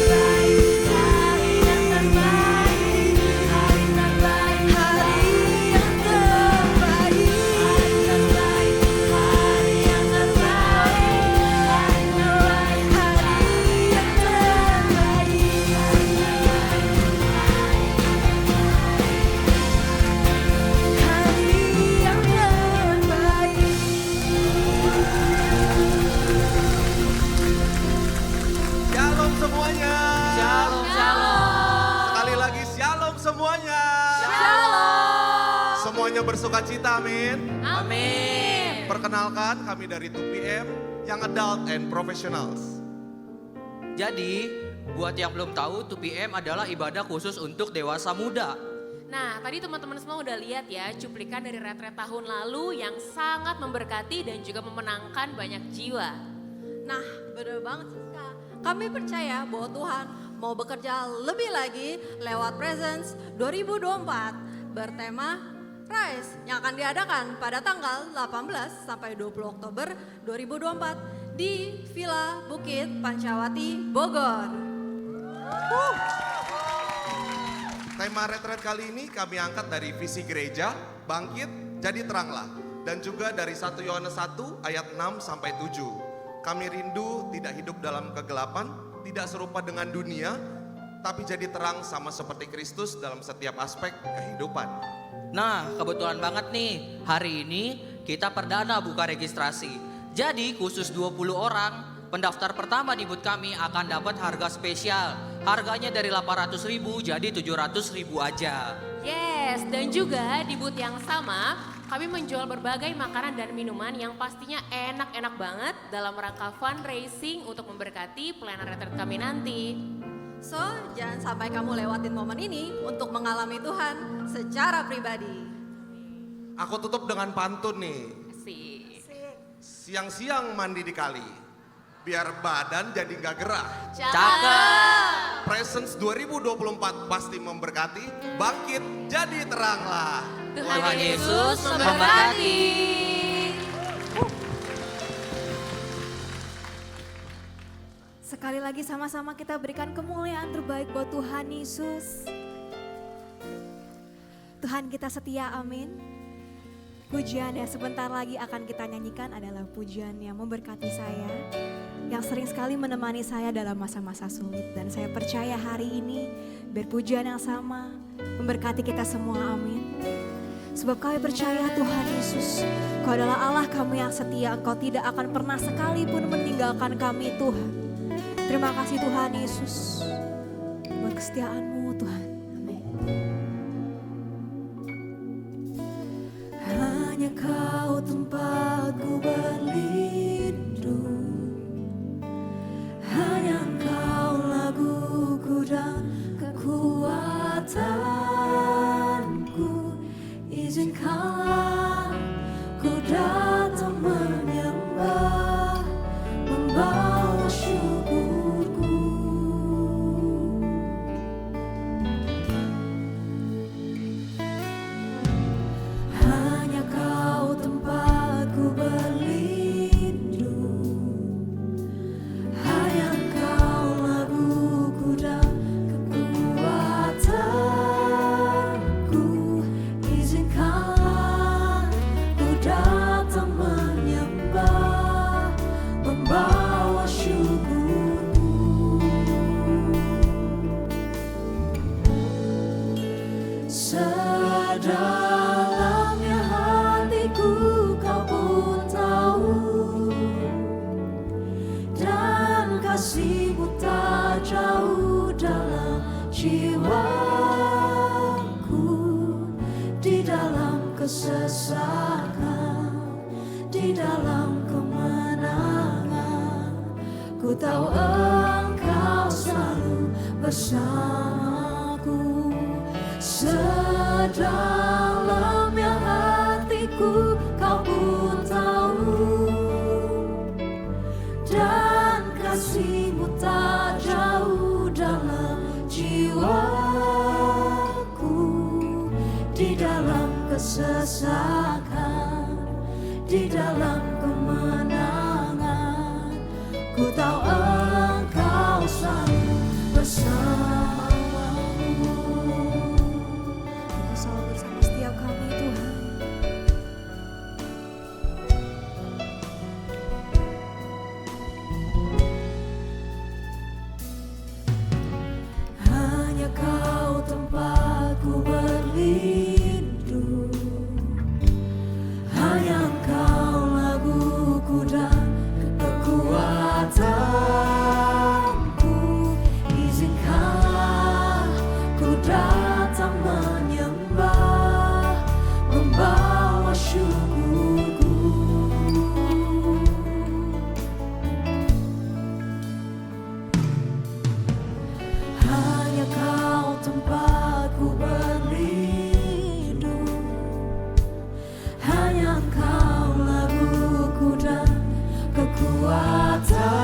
yang terbaik, hari terbaik, hari yang terbaik. Hari terbaik, hari yang terbaik. Shalom semuanya. Shalom, shalom. Sekali lagi shalom semuanya. Semuanya bersuka cita, amin. Amin. Perkenalkan, kami dari 2PM, Young Adult and Professionals. Jadi, buat yang belum tahu, 2PM adalah ibadah khusus untuk dewasa muda. Nah, tadi teman-teman semua udah lihat ya cuplikan dari retret tahun lalu yang sangat memberkati dan juga memenangkan banyak jiwa. Nah, benar banget Siska. Kami percaya bahwa Tuhan mau bekerja lebih lagi lewat Presence 2024 bertema Rise yang akan diadakan pada tanggal 18 sampai 20 Oktober 2024 di Villa Bukit Pancawati, Bogor. Tema retret kali ini kami angkat dari visi gereja, bangkit, jadi teranglah. Dan juga dari 1 Yohanes 1 ayat 6 sampai 7. Kami rindu tidak hidup dalam kegelapan, tidak serupa dengan dunia, tapi jadi terang sama seperti Kristus dalam setiap aspek kehidupan. Nah, kebetulan banget nih, hari ini kita perdana buka registrasi. Jadi khusus 20 orang, pendaftar pertama di booth kami akan dapat harga spesial. Harganya dari 800.000 jadi 700.000 aja. Yes, dan juga di booth yang sama kami menjual berbagai makanan dan minuman yang pastinya enak-enak banget dalam rangka fundraising untuk memberkati pelayanan retret kami nanti. So, jangan sampai kamu lewatin momen ini untuk mengalami Tuhan secara pribadi. Aku tutup dengan pantun nih. Siang-siang mandi di kali, biar badan jadi gak gerah. Cakep. Presence 2024 pasti memberkati, bangkit jadi teranglah. Tuhan Yesus memberkati. Sekali lagi sama-sama kita berikan kemuliaan terbaik buat Tuhan Yesus. Tuhan kita setia, amin. Pujian yang sebentar lagi akan kita nyanyikan adalah pujian yang memberkati saya, yang sering sekali menemani saya dalam masa-masa sulit. Dan saya percaya hari ini biar pujian yang sama memberkati kita semua, amin. Sebab kami percaya Tuhan Yesus, Kau adalah Allah kami yang setia, Engkau tidak akan pernah sekalipun meninggalkan kami Tuhan. Terima kasih Tuhan Yesus buat kesetiaan-Mu Tuhan. Amin. Hanya Kau tempatku berlindung, hanya Engkau laguku dan kekuatanku. Izinkanlah ku datang menyembah, membawa syukurku. Hanya Kau tempatku berlindung, hanya Engkau laguku dan kekuatanku. Izinkanlah ku datang menyembah, membawa syukurku. Sedalamnya hatiku Kau pun tahu, dan kasih-Mu tak jauh dalam jiwaku. Di dalam kesesakan, di dalam kemenangan, ku tahu Engkau selalu bersamaku. Sedalamnya hatiku Kau pun tahu, dan kasih-Mu tak jauh dalam jiwaku. Di dalam kesesakan, di dalam kemenangan, ku tahu Engkau selalu bersamaku. Engkau selalu bersama setiap kami Tuhan. Hanya Kau tempatku berlindung, hanya Engkau laguku dan kekuatanku. Izinkanlah ku datang menyembah, membawa syukurku. Hanya Kau tempatku berlindung, hanya Engkau laguku dan kekuatanku.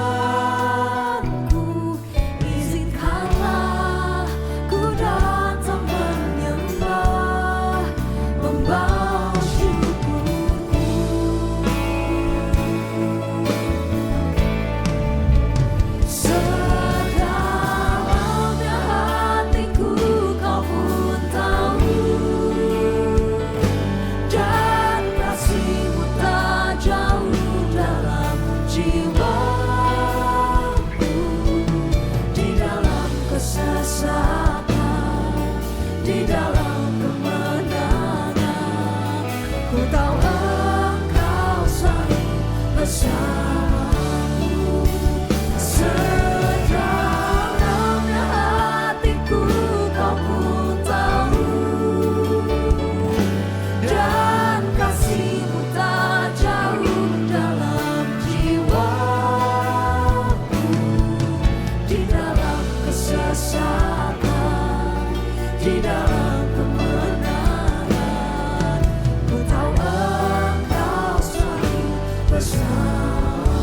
Izinkanlah ku datang menyembah, membawa syukurku. Sedalamnya hatiku Kau pun tahu, dan kasih-Mu tak jauh dalam jiwaku. Di dalam kesesakan, di dalam kemenangan, ku tahu Engkau selalu bersamaku. Sedalamnya hatiku Kau pun tahu, dan kasih-Mu tak jauh dalam jiwaku. Di dalam kesesakan, di dalam kemenangan, ku tahu Engkau selalu bersamaku.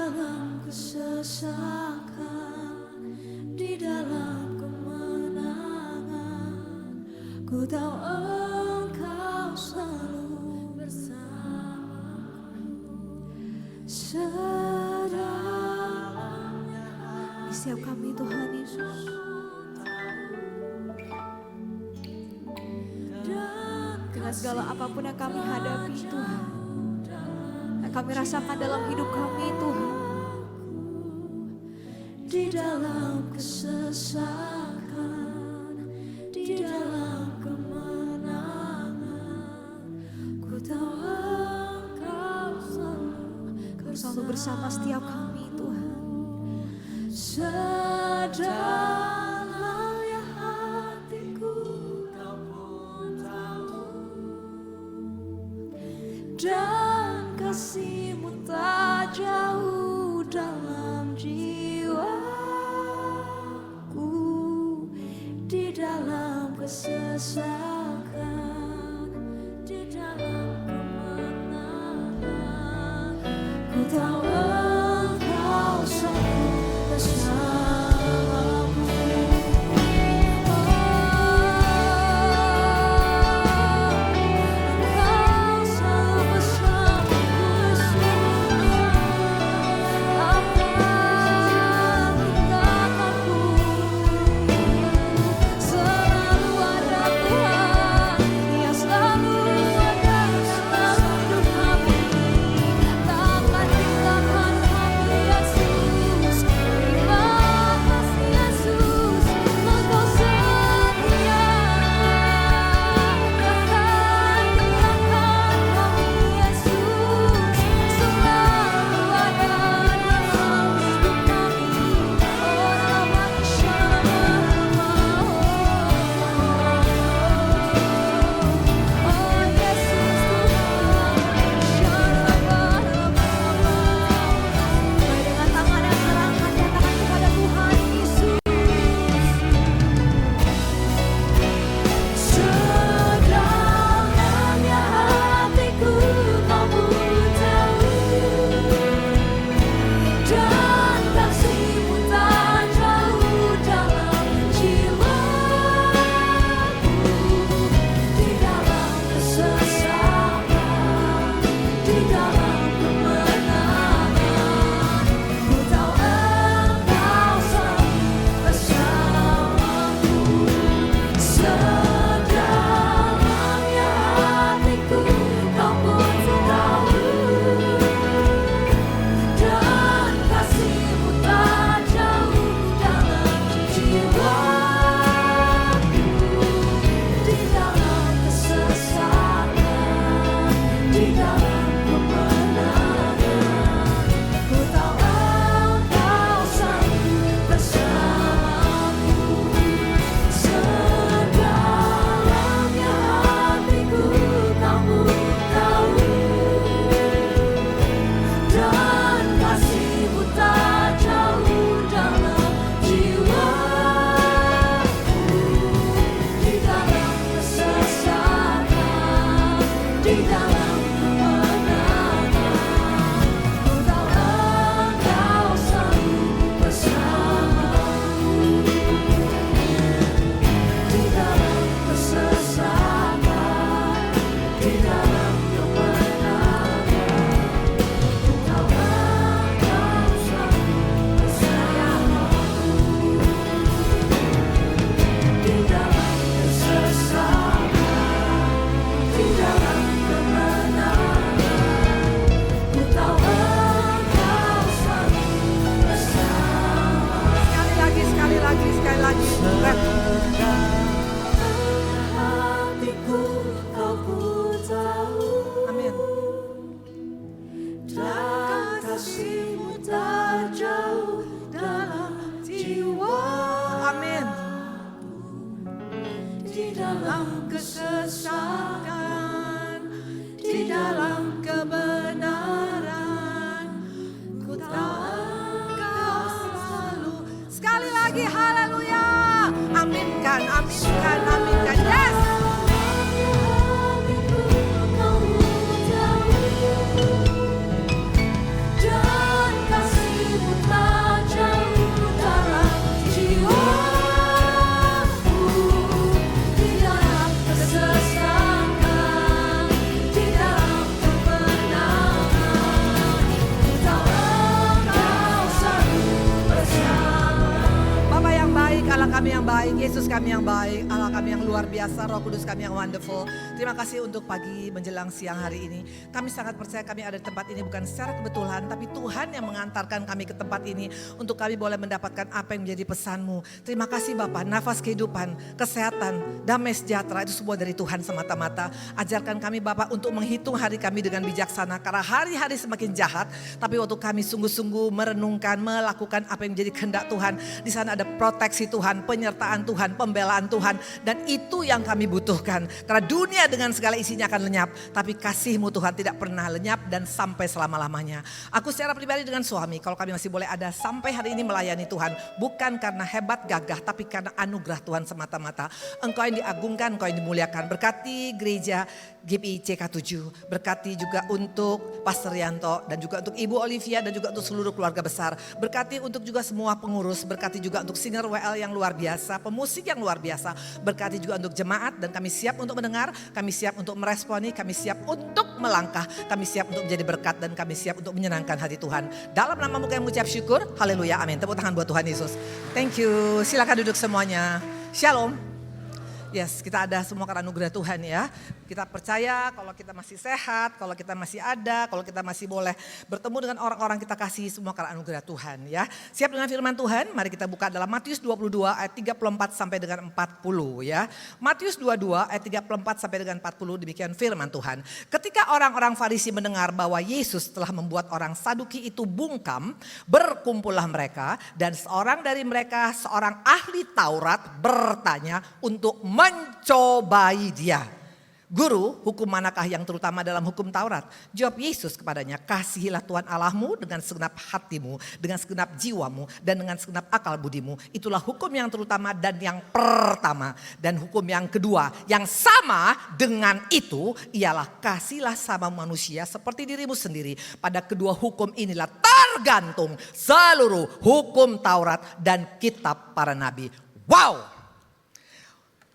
dalam kesesakan, di dalam kemenangan, ku tahu Engkau selalu bersamaku. Sedalamnya Di setiap kami Tuhan Yesus. Dengan segala apapun yang kami hadapi Tuhan, yang kami rasakan dalam hidup kami Tuhan, di dalam kesesakan, di dalam kemenangan, ku tahu Engkau selalu bersama setiap kami Tuhan. Sedalamnya hatiku Kau pun tahu, dan kasih-Mu tak jauh dalam jiwaku, di dalam kesesakan, di dalam kemenangan, ku tahu Engkau selalu bersamaku. Engkau selalu bersamaku, takkan tinggalkanku. Selalu ada Tuhan, Dia selalu ada dalam hidup kami. Takkan tinggalkan kami, Yesus. Terima kasih, Yesus, Engkau setia. Takkan tinggalkan kami, Yesus. Selalu ada dalam hidup kami. Oh, Rama Shama, oh Yesus Tuhan, dengan tangan yang terangkat, nyatakan kepada Tuhan Yesus. Sedalamnya hatiku Kau pun tahu, dan kasih-Mu tak jauh dalam jiwaku, di dalam kesesakan, di dalam kemenangan, ku tahu Engkau selalu bersamaku. Sedalamnya hatiku Kau pun tahu, dan kasih-Mu tak jauh dalam jiwaku, di dalam kesesakan, di dalam kemenangan, ku tahu Engkau selalu bersamaku. Sedalamnya hatiku Kau pun tahu, dan kasih-Mu tak jauh dalam jiwaku, di dalam kesesakan, di dalam kemenangan, ku tahu Engkau selalu bersamaku. Di dalam kesesakan, di dalam kemenangan, ku tahu Engkau selalu bersamaku. Di dalam kesesakan, di dalam kemenangan, ku tahu Engkau selalu bersamaku. Sekali lagi. Hatiku Kau pun tahu, Amin. dan kasih-Mu tak jauh dalam jiwa. Amin. Di dalam kesesakan, di dalam kebenaran, ku tahu Engkau selalu. Sekali lagi, haleluya. Aminkan. Yes. Dan kasih Yesus kami yang baik, Allah kami yang luar biasa, Roh Kudus kami yang wonderful. Terima kasih untuk pagi menjelang siang hari ini. Kami sangat percaya kami ada di tempat ini bukan secara kebetulan, tapi Tuhan yang mengantarkan kami ke tempat ini untuk kami boleh mendapatkan apa yang menjadi pesan-Mu. Terima kasih Bapa, nafas kehidupan, kesehatan, damai sejahtera itu semua dari Tuhan semata-mata. Ajarkan kami Bapa untuk menghitung hari kami dengan bijaksana, karena hari-hari semakin jahat, tapi waktu kami sungguh-sungguh merenungkan, melakukan apa yang menjadi kehendak Tuhan, di sana ada proteksi Tuhan, penyertaan Tuhan, pembelaan Tuhan, dan itu yang kami butuhkan. Karena dunia dengan segala isinya akan lenyap, tapi kasih-Mu Tuhan tidak pernah lenyap dan sampai selama-lamanya. Aku secara pribadi dengan suami, kalau kami masih boleh ada sampai hari ini melayani Tuhan, bukan karena hebat gagah, tapi karena anugerah Tuhan semata-mata. Engkau yang diagungkan, Engkau yang dimuliakan. Berkati gereja GPI CK7, berkati juga untuk Pastor Yanto, dan juga untuk Ibu Olivia, dan juga untuk seluruh keluarga besar. Berkati untuk juga semua pengurus, berkati juga untuk singer WL yang luar biasa, pemusik yang luar biasa. Berkati juga untuk jemaat, dan kami siap untuk mendengar, kami siap untuk meresponi, kami siap untuk melangkah, kami siap untuk menjadi berkat, dan kami siap untuk menyenangkan hati Tuhan. Dalam nama-Mu kami mengucap syukur, haleluya, amin. Tepuk tangan buat Tuhan Yesus. Thank you, silakan duduk semuanya. Shalom. Yes, kita ada semua karena anugerah Tuhan ya. Kita percaya kalau kita masih sehat, kalau kita masih ada, kalau kita masih boleh bertemu dengan orang-orang kita kasih, semua karena anugerah Tuhan ya. Siap dengan firman Tuhan? Mari kita buka dalam Matius 22 ayat 34 sampai dengan 40 ya. Matius 22 ayat 34 sampai dengan 40, demikian firman Tuhan. Ketika orang-orang Farisi mendengar bahwa Yesus telah membuat orang Saduki itu bungkam, berkumpullah mereka, dan seorang dari mereka, seorang ahli Taurat, bertanya untuk mencobai dia. Guru, hukum manakah yang terutama dalam hukum Taurat? Jawab Yesus kepadanya, kasihilah Tuhan Allahmu dengan segenap hatimu, dengan segenap jiwamu, dan dengan segenap akal budimu. Itulah hukum yang terutama dan yang pertama. Dan hukum yang kedua yang sama dengan itu ialah kasihilah sama manusia seperti dirimu sendiri. Pada kedua hukum inilah tergantung seluruh hukum Taurat dan kitab para nabi. Wow!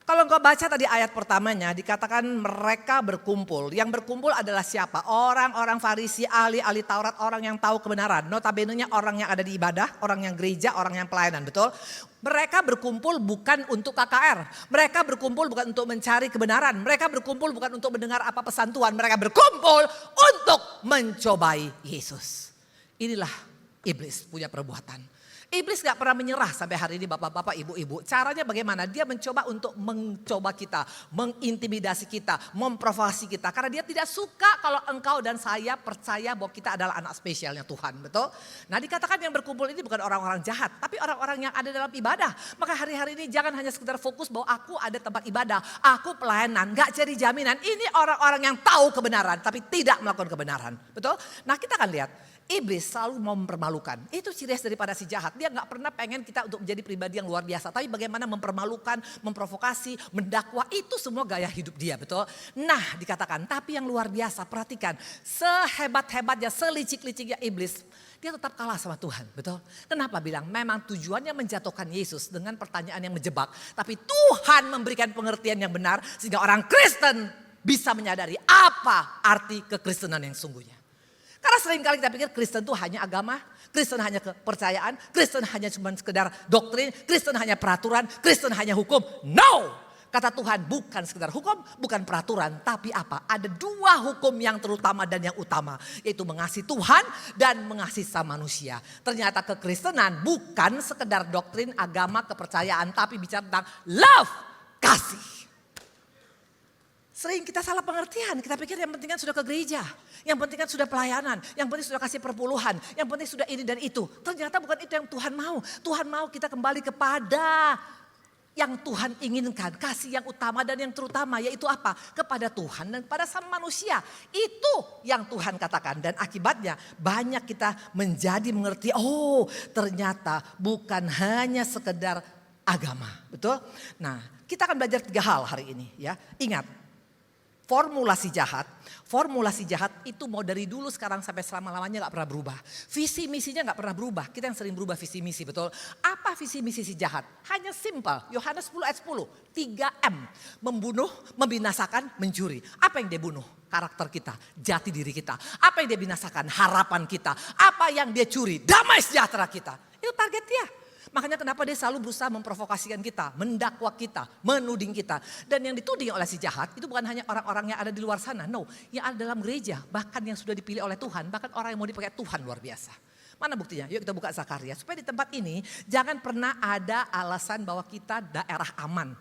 Kalau engkau baca tadi ayat pertamanya dikatakan mereka berkumpul. Yang berkumpul adalah siapa? Orang-orang Farisi, ahli-ahli Taurat, orang yang tahu kebenaran. Notabene-nya orang yang ada di ibadah, orang yang gereja, orang yang pelayanan, betul? Mereka berkumpul bukan untuk KKR. Mereka berkumpul bukan untuk mencari kebenaran. Mereka berkumpul bukan untuk mendengar apa pesan Tuhan. Mereka berkumpul untuk mencobai Yesus. Inilah iblis punya perbuatan. Iblis gak pernah menyerah sampai hari ini bapak-bapak, ibu-ibu. Caranya bagaimana? Dia mencoba untuk mencoba kita, mengintimidasi kita, memprovokasi kita. Karena dia tidak suka kalau engkau dan saya percaya bahwa kita adalah anak spesialnya Tuhan, betul? Nah dikatakan yang berkumpul ini bukan orang-orang jahat, tapi orang-orang yang ada dalam ibadah. Maka hari-hari ini jangan hanya sekedar fokus bahwa aku ada tempat ibadah, aku pelayanan, gak cari jaminan. Ini orang-orang yang tahu kebenaran tapi tidak melakukan kebenaran, betul? Nah kita akan lihat. Iblis selalu mau mempermalukan. Itu ciri khas daripada si jahat. Dia gak pernah pengen kita untuk menjadi pribadi yang luar biasa. Tapi bagaimana mempermalukan, memprovokasi, mendakwa. Itu semua gaya hidup dia, betul? Nah dikatakan, tapi yang luar biasa, perhatikan. Sehebat-hebatnya, selicik-liciknya iblis, dia tetap kalah sama Tuhan, betul? Kenapa bilang? Memang tujuannya menjatuhkan Yesus dengan pertanyaan yang menjebak. Tapi Tuhan memberikan pengertian yang benar sehingga orang Kristen bisa menyadari apa arti kekristenan yang sungguhnya. Karena seringkali kita pikir Kristen itu hanya agama, Kristen hanya kepercayaan, Kristen hanya cuma sekedar doktrin, Kristen hanya peraturan, Kristen hanya hukum. No! Kata Tuhan bukan sekedar hukum, bukan peraturan, tapi apa? Ada dua hukum yang terutama dan yang utama, yaitu mengasihi Tuhan dan mengasihi sama manusia. Ternyata kekristenan bukan sekedar doktrin, agama, kepercayaan, tapi bicara tentang love, kasih. Sering kita salah pengertian, kita pikir yang penting kan sudah ke gereja, yang penting kan sudah pelayanan, yang penting sudah kasih perpuluhan, yang penting sudah ini dan itu. Ternyata bukan itu yang Tuhan mau. Tuhan mau kita kembali kepada yang Tuhan inginkan, kasih yang utama dan yang terutama, yaitu apa? Kepada Tuhan dan kepada sama manusia. Itu yang Tuhan katakan, dan akibatnya banyak kita menjadi mengerti, oh ternyata bukan hanya sekedar agama, betul? Nah kita akan belajar 3 hal hari ini ya, ingat. Formulasi jahat itu mau dari dulu sekarang sampai selama-lamanya gak pernah berubah. Visi misinya gak pernah berubah, kita yang sering berubah visi misi, betul? Apa visi misi si jahat? Hanya simpel, Yohanes 10 ayat 10, 3M. Membunuh, membinasakan, mencuri. Apa yang dia bunuh? Karakter kita, jati diri kita. Apa yang dia binasakan? Harapan kita. Apa yang dia curi? Damai sejahtera kita. Itu target dia. Makanya kenapa dia selalu berusaha memprovokasikan kita, mendakwa kita, menuding kita. Dan yang dituding oleh si jahat itu bukan hanya orang-orang yang ada di luar sana. No, yang ada dalam gereja, bahkan yang sudah dipilih oleh Tuhan, bahkan orang yang mau dipakai Tuhan luar biasa. Mana buktinya? Yuk kita buka Zakaria. Supaya di tempat ini jangan pernah ada alasan bahwa kita daerah aman.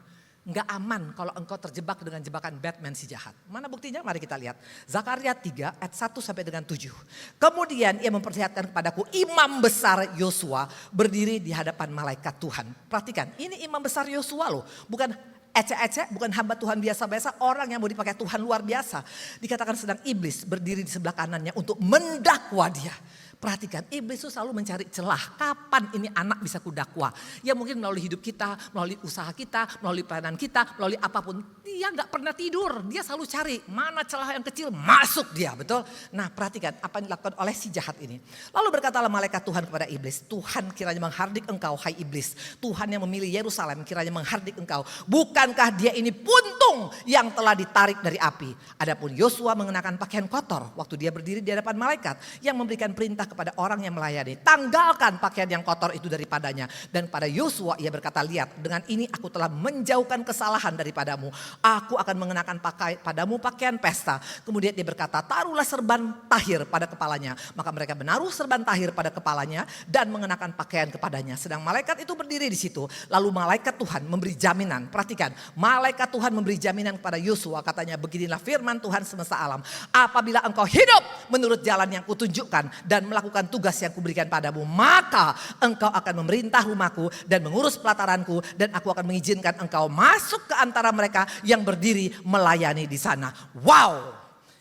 Nggak aman kalau engkau terjebak dengan jebakan Batman si jahat. Mana buktinya? Mari kita lihat. Zakaria 3 ayat 1 sampai dengan 7. Kemudian ia memperlihatkan kepadaku imam besar Yosua berdiri di hadapan malaikat Tuhan. Perhatikan, ini imam besar Yosua loh. Bukan ecek-ecek, bukan hamba Tuhan biasa-biasa. Orang yang mau dipakai Tuhan luar biasa. Dikatakan sedang iblis berdiri di sebelah kanannya untuk mendakwa dia. Perhatikan, iblis itu selalu mencari celah. Kapan ini anak bisa kudakwa? Ya mungkin melalui hidup kita, melalui usaha kita, melalui pelayanan kita, melalui apapun. Dia gak pernah tidur, dia selalu cari mana celah yang kecil, masuk dia, betul? Nah perhatikan apa yang dilakukan oleh si jahat ini. Lalu berkatalah malaikat Tuhan kepada iblis, Tuhan kiranya menghardik engkau hai iblis. Tuhan yang memilih Yerusalem kiranya menghardik engkau. Bukankah dia ini puntung yang telah ditarik dari api? Adapun Yosua mengenakan pakaian kotor waktu dia berdiri di hadapan malaikat yang memberikan perintah kepada orang yang melayani. Tanggalkan pakaian yang kotor itu daripadanya. Dan pada Yosua ia berkata, lihat dengan ini aku telah menjauhkan kesalahan daripadamu. Aku akan mengenakan padamu pakaian pesta. Kemudian dia berkata, taruhlah serban tahir pada kepalanya. Maka mereka menaruh serban tahir pada kepalanya dan mengenakan pakaian kepadanya. Sedang malaikat itu berdiri di situ. Lalu malaikat Tuhan memberi jaminan. Perhatikan, malaikat Tuhan memberi jaminan kepada Yosua. Katanya, beginilah firman Tuhan semesta alam. Apabila engkau hidup menurut jalan yang kutunjukkan dan melakukan tugas yang kuberikan padamu, maka engkau akan memerintah rumahku dan mengurus pelataranku, dan aku akan mengizinkan engkau masuk ke antara mereka yang berdiri melayani di sana. Wow,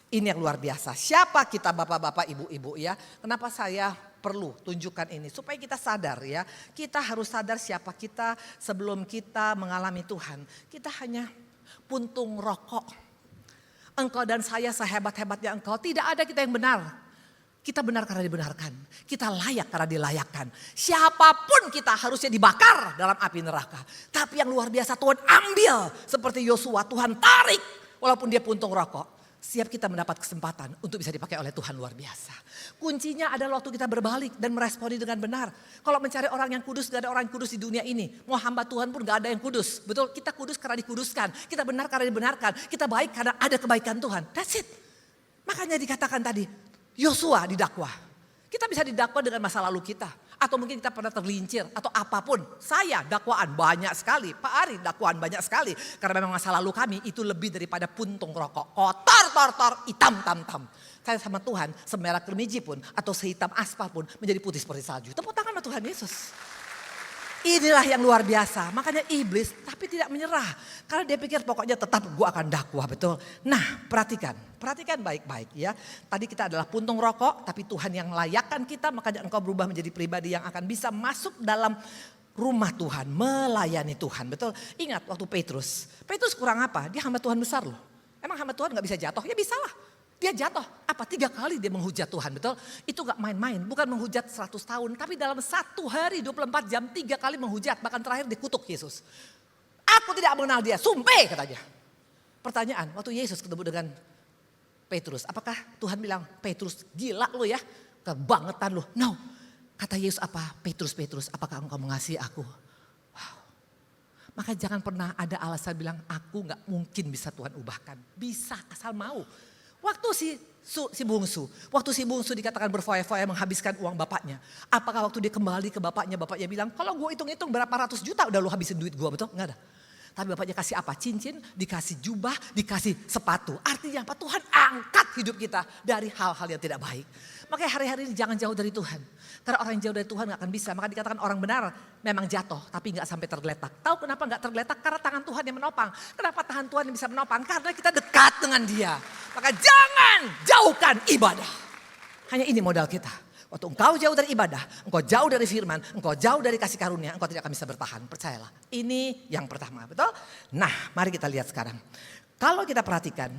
ini yang luar biasa. Siapa kita bapak-bapak, ibu-ibu ya? Kenapa saya perlu tunjukkan ini? Supaya kita sadar ya, kita harus sadar siapa kita sebelum kita mengalami Tuhan. Kita hanya puntung rokok. Engkau dan saya sehebat-hebatnya engkau, tidak ada kita yang benar. Kita benar karena dibenarkan. Kita layak karena dilayakkan. Siapapun kita harusnya dibakar dalam api neraka. Tapi yang luar biasa Tuhan ambil. Seperti Yosua, Tuhan tarik. Walaupun dia puntung rokok. Siap kita mendapat kesempatan untuk bisa dipakai oleh Tuhan luar biasa. Kuncinya adalah waktu kita berbalik dan meresponi dengan benar. Kalau mencari orang yang kudus, gak ada orang yang kudus di dunia ini. Mau hamba Tuhan pun gak ada yang kudus. Betul, kita kudus karena dikuduskan. Kita benar karena dibenarkan. Kita baik karena ada kebaikan Tuhan. That's it. Makanya dikatakan tadi, Yosua didakwa. Kita bisa didakwa dengan masa lalu kita. Atau mungkin kita pernah tergelincir atau apapun. Saya dakwaan banyak sekali. Pak Ari dakwaan banyak sekali. Karena memang masa lalu kami itu lebih daripada puntung rokok. Kotor, tor, hitam, tam. Saya sama Tuhan semerah kermiji pun atau sehitam aspal pun menjadi putih seperti salju. Tepuk tangan Tuhan Yesus. Inilah yang luar biasa. Makanya iblis tapi tidak menyerah. Karena dia pikir pokoknya tetap gue akan dakwah, betul. Nah perhatikan baik-baik ya. Tadi kita adalah puntung rokok tapi Tuhan yang layakkan kita. Makanya engkau berubah menjadi pribadi yang akan bisa masuk dalam rumah Tuhan. Melayani Tuhan, betul. Ingat waktu Petrus kurang apa? Dia hamba Tuhan besar loh. Emang hamba Tuhan gak bisa jatuh? Ya bisa lah. Dia jatuh, 3 kali dia menghujat Tuhan, betul? Itu gak main-main, bukan menghujat 100 tahun. Tapi dalam 1 hari 24 jam 3 kali menghujat. Bahkan terakhir dikutuk Yesus. Aku tidak mengenal dia, sumpah katanya. Pertanyaan, waktu Yesus ketemu dengan Petrus, apakah Tuhan bilang, Petrus gila lo ya, kebangetan lo. No, kata Yesus apa? Petrus, apakah engkau mengasihi aku? Wow. Maka jangan pernah ada alasan bilang, aku gak mungkin bisa Tuhan ubahkan. Bisa, asal mau. Waktu si bungsu dikatakan berfoya-foya menghabiskan uang bapaknya. Apakah waktu dia kembali ke bapaknya bilang, kalau gue hitung-hitung berapa ratus juta udah lu habisin duit gue, betul? Enggak ada. Tapi bapaknya kasih apa? Cincin, dikasih jubah, dikasih sepatu. Artinya apa? Tuhan angkat hidup kita dari hal-hal yang tidak baik. Makanya hari-hari ini jangan jauh dari Tuhan. Karena orang yang jauh dari Tuhan gak akan bisa. Maka dikatakan orang benar memang jatuh tapi gak sampai tergeletak. Tahu kenapa gak tergeletak? Karena tangan Tuhan yang menopang. Kenapa tangan Tuhan yang bisa menopang? Karena kita dekat dengan dia. Maka jangan jauhkan ibadah. Hanya ini modal kita. Waktu engkau jauh dari ibadah, engkau jauh dari firman, engkau jauh dari kasih karunia, engkau tidak akan bisa bertahan. Percayalah. Ini yang pertama, betul? Nah, mari kita lihat sekarang. Kalau kita perhatikan,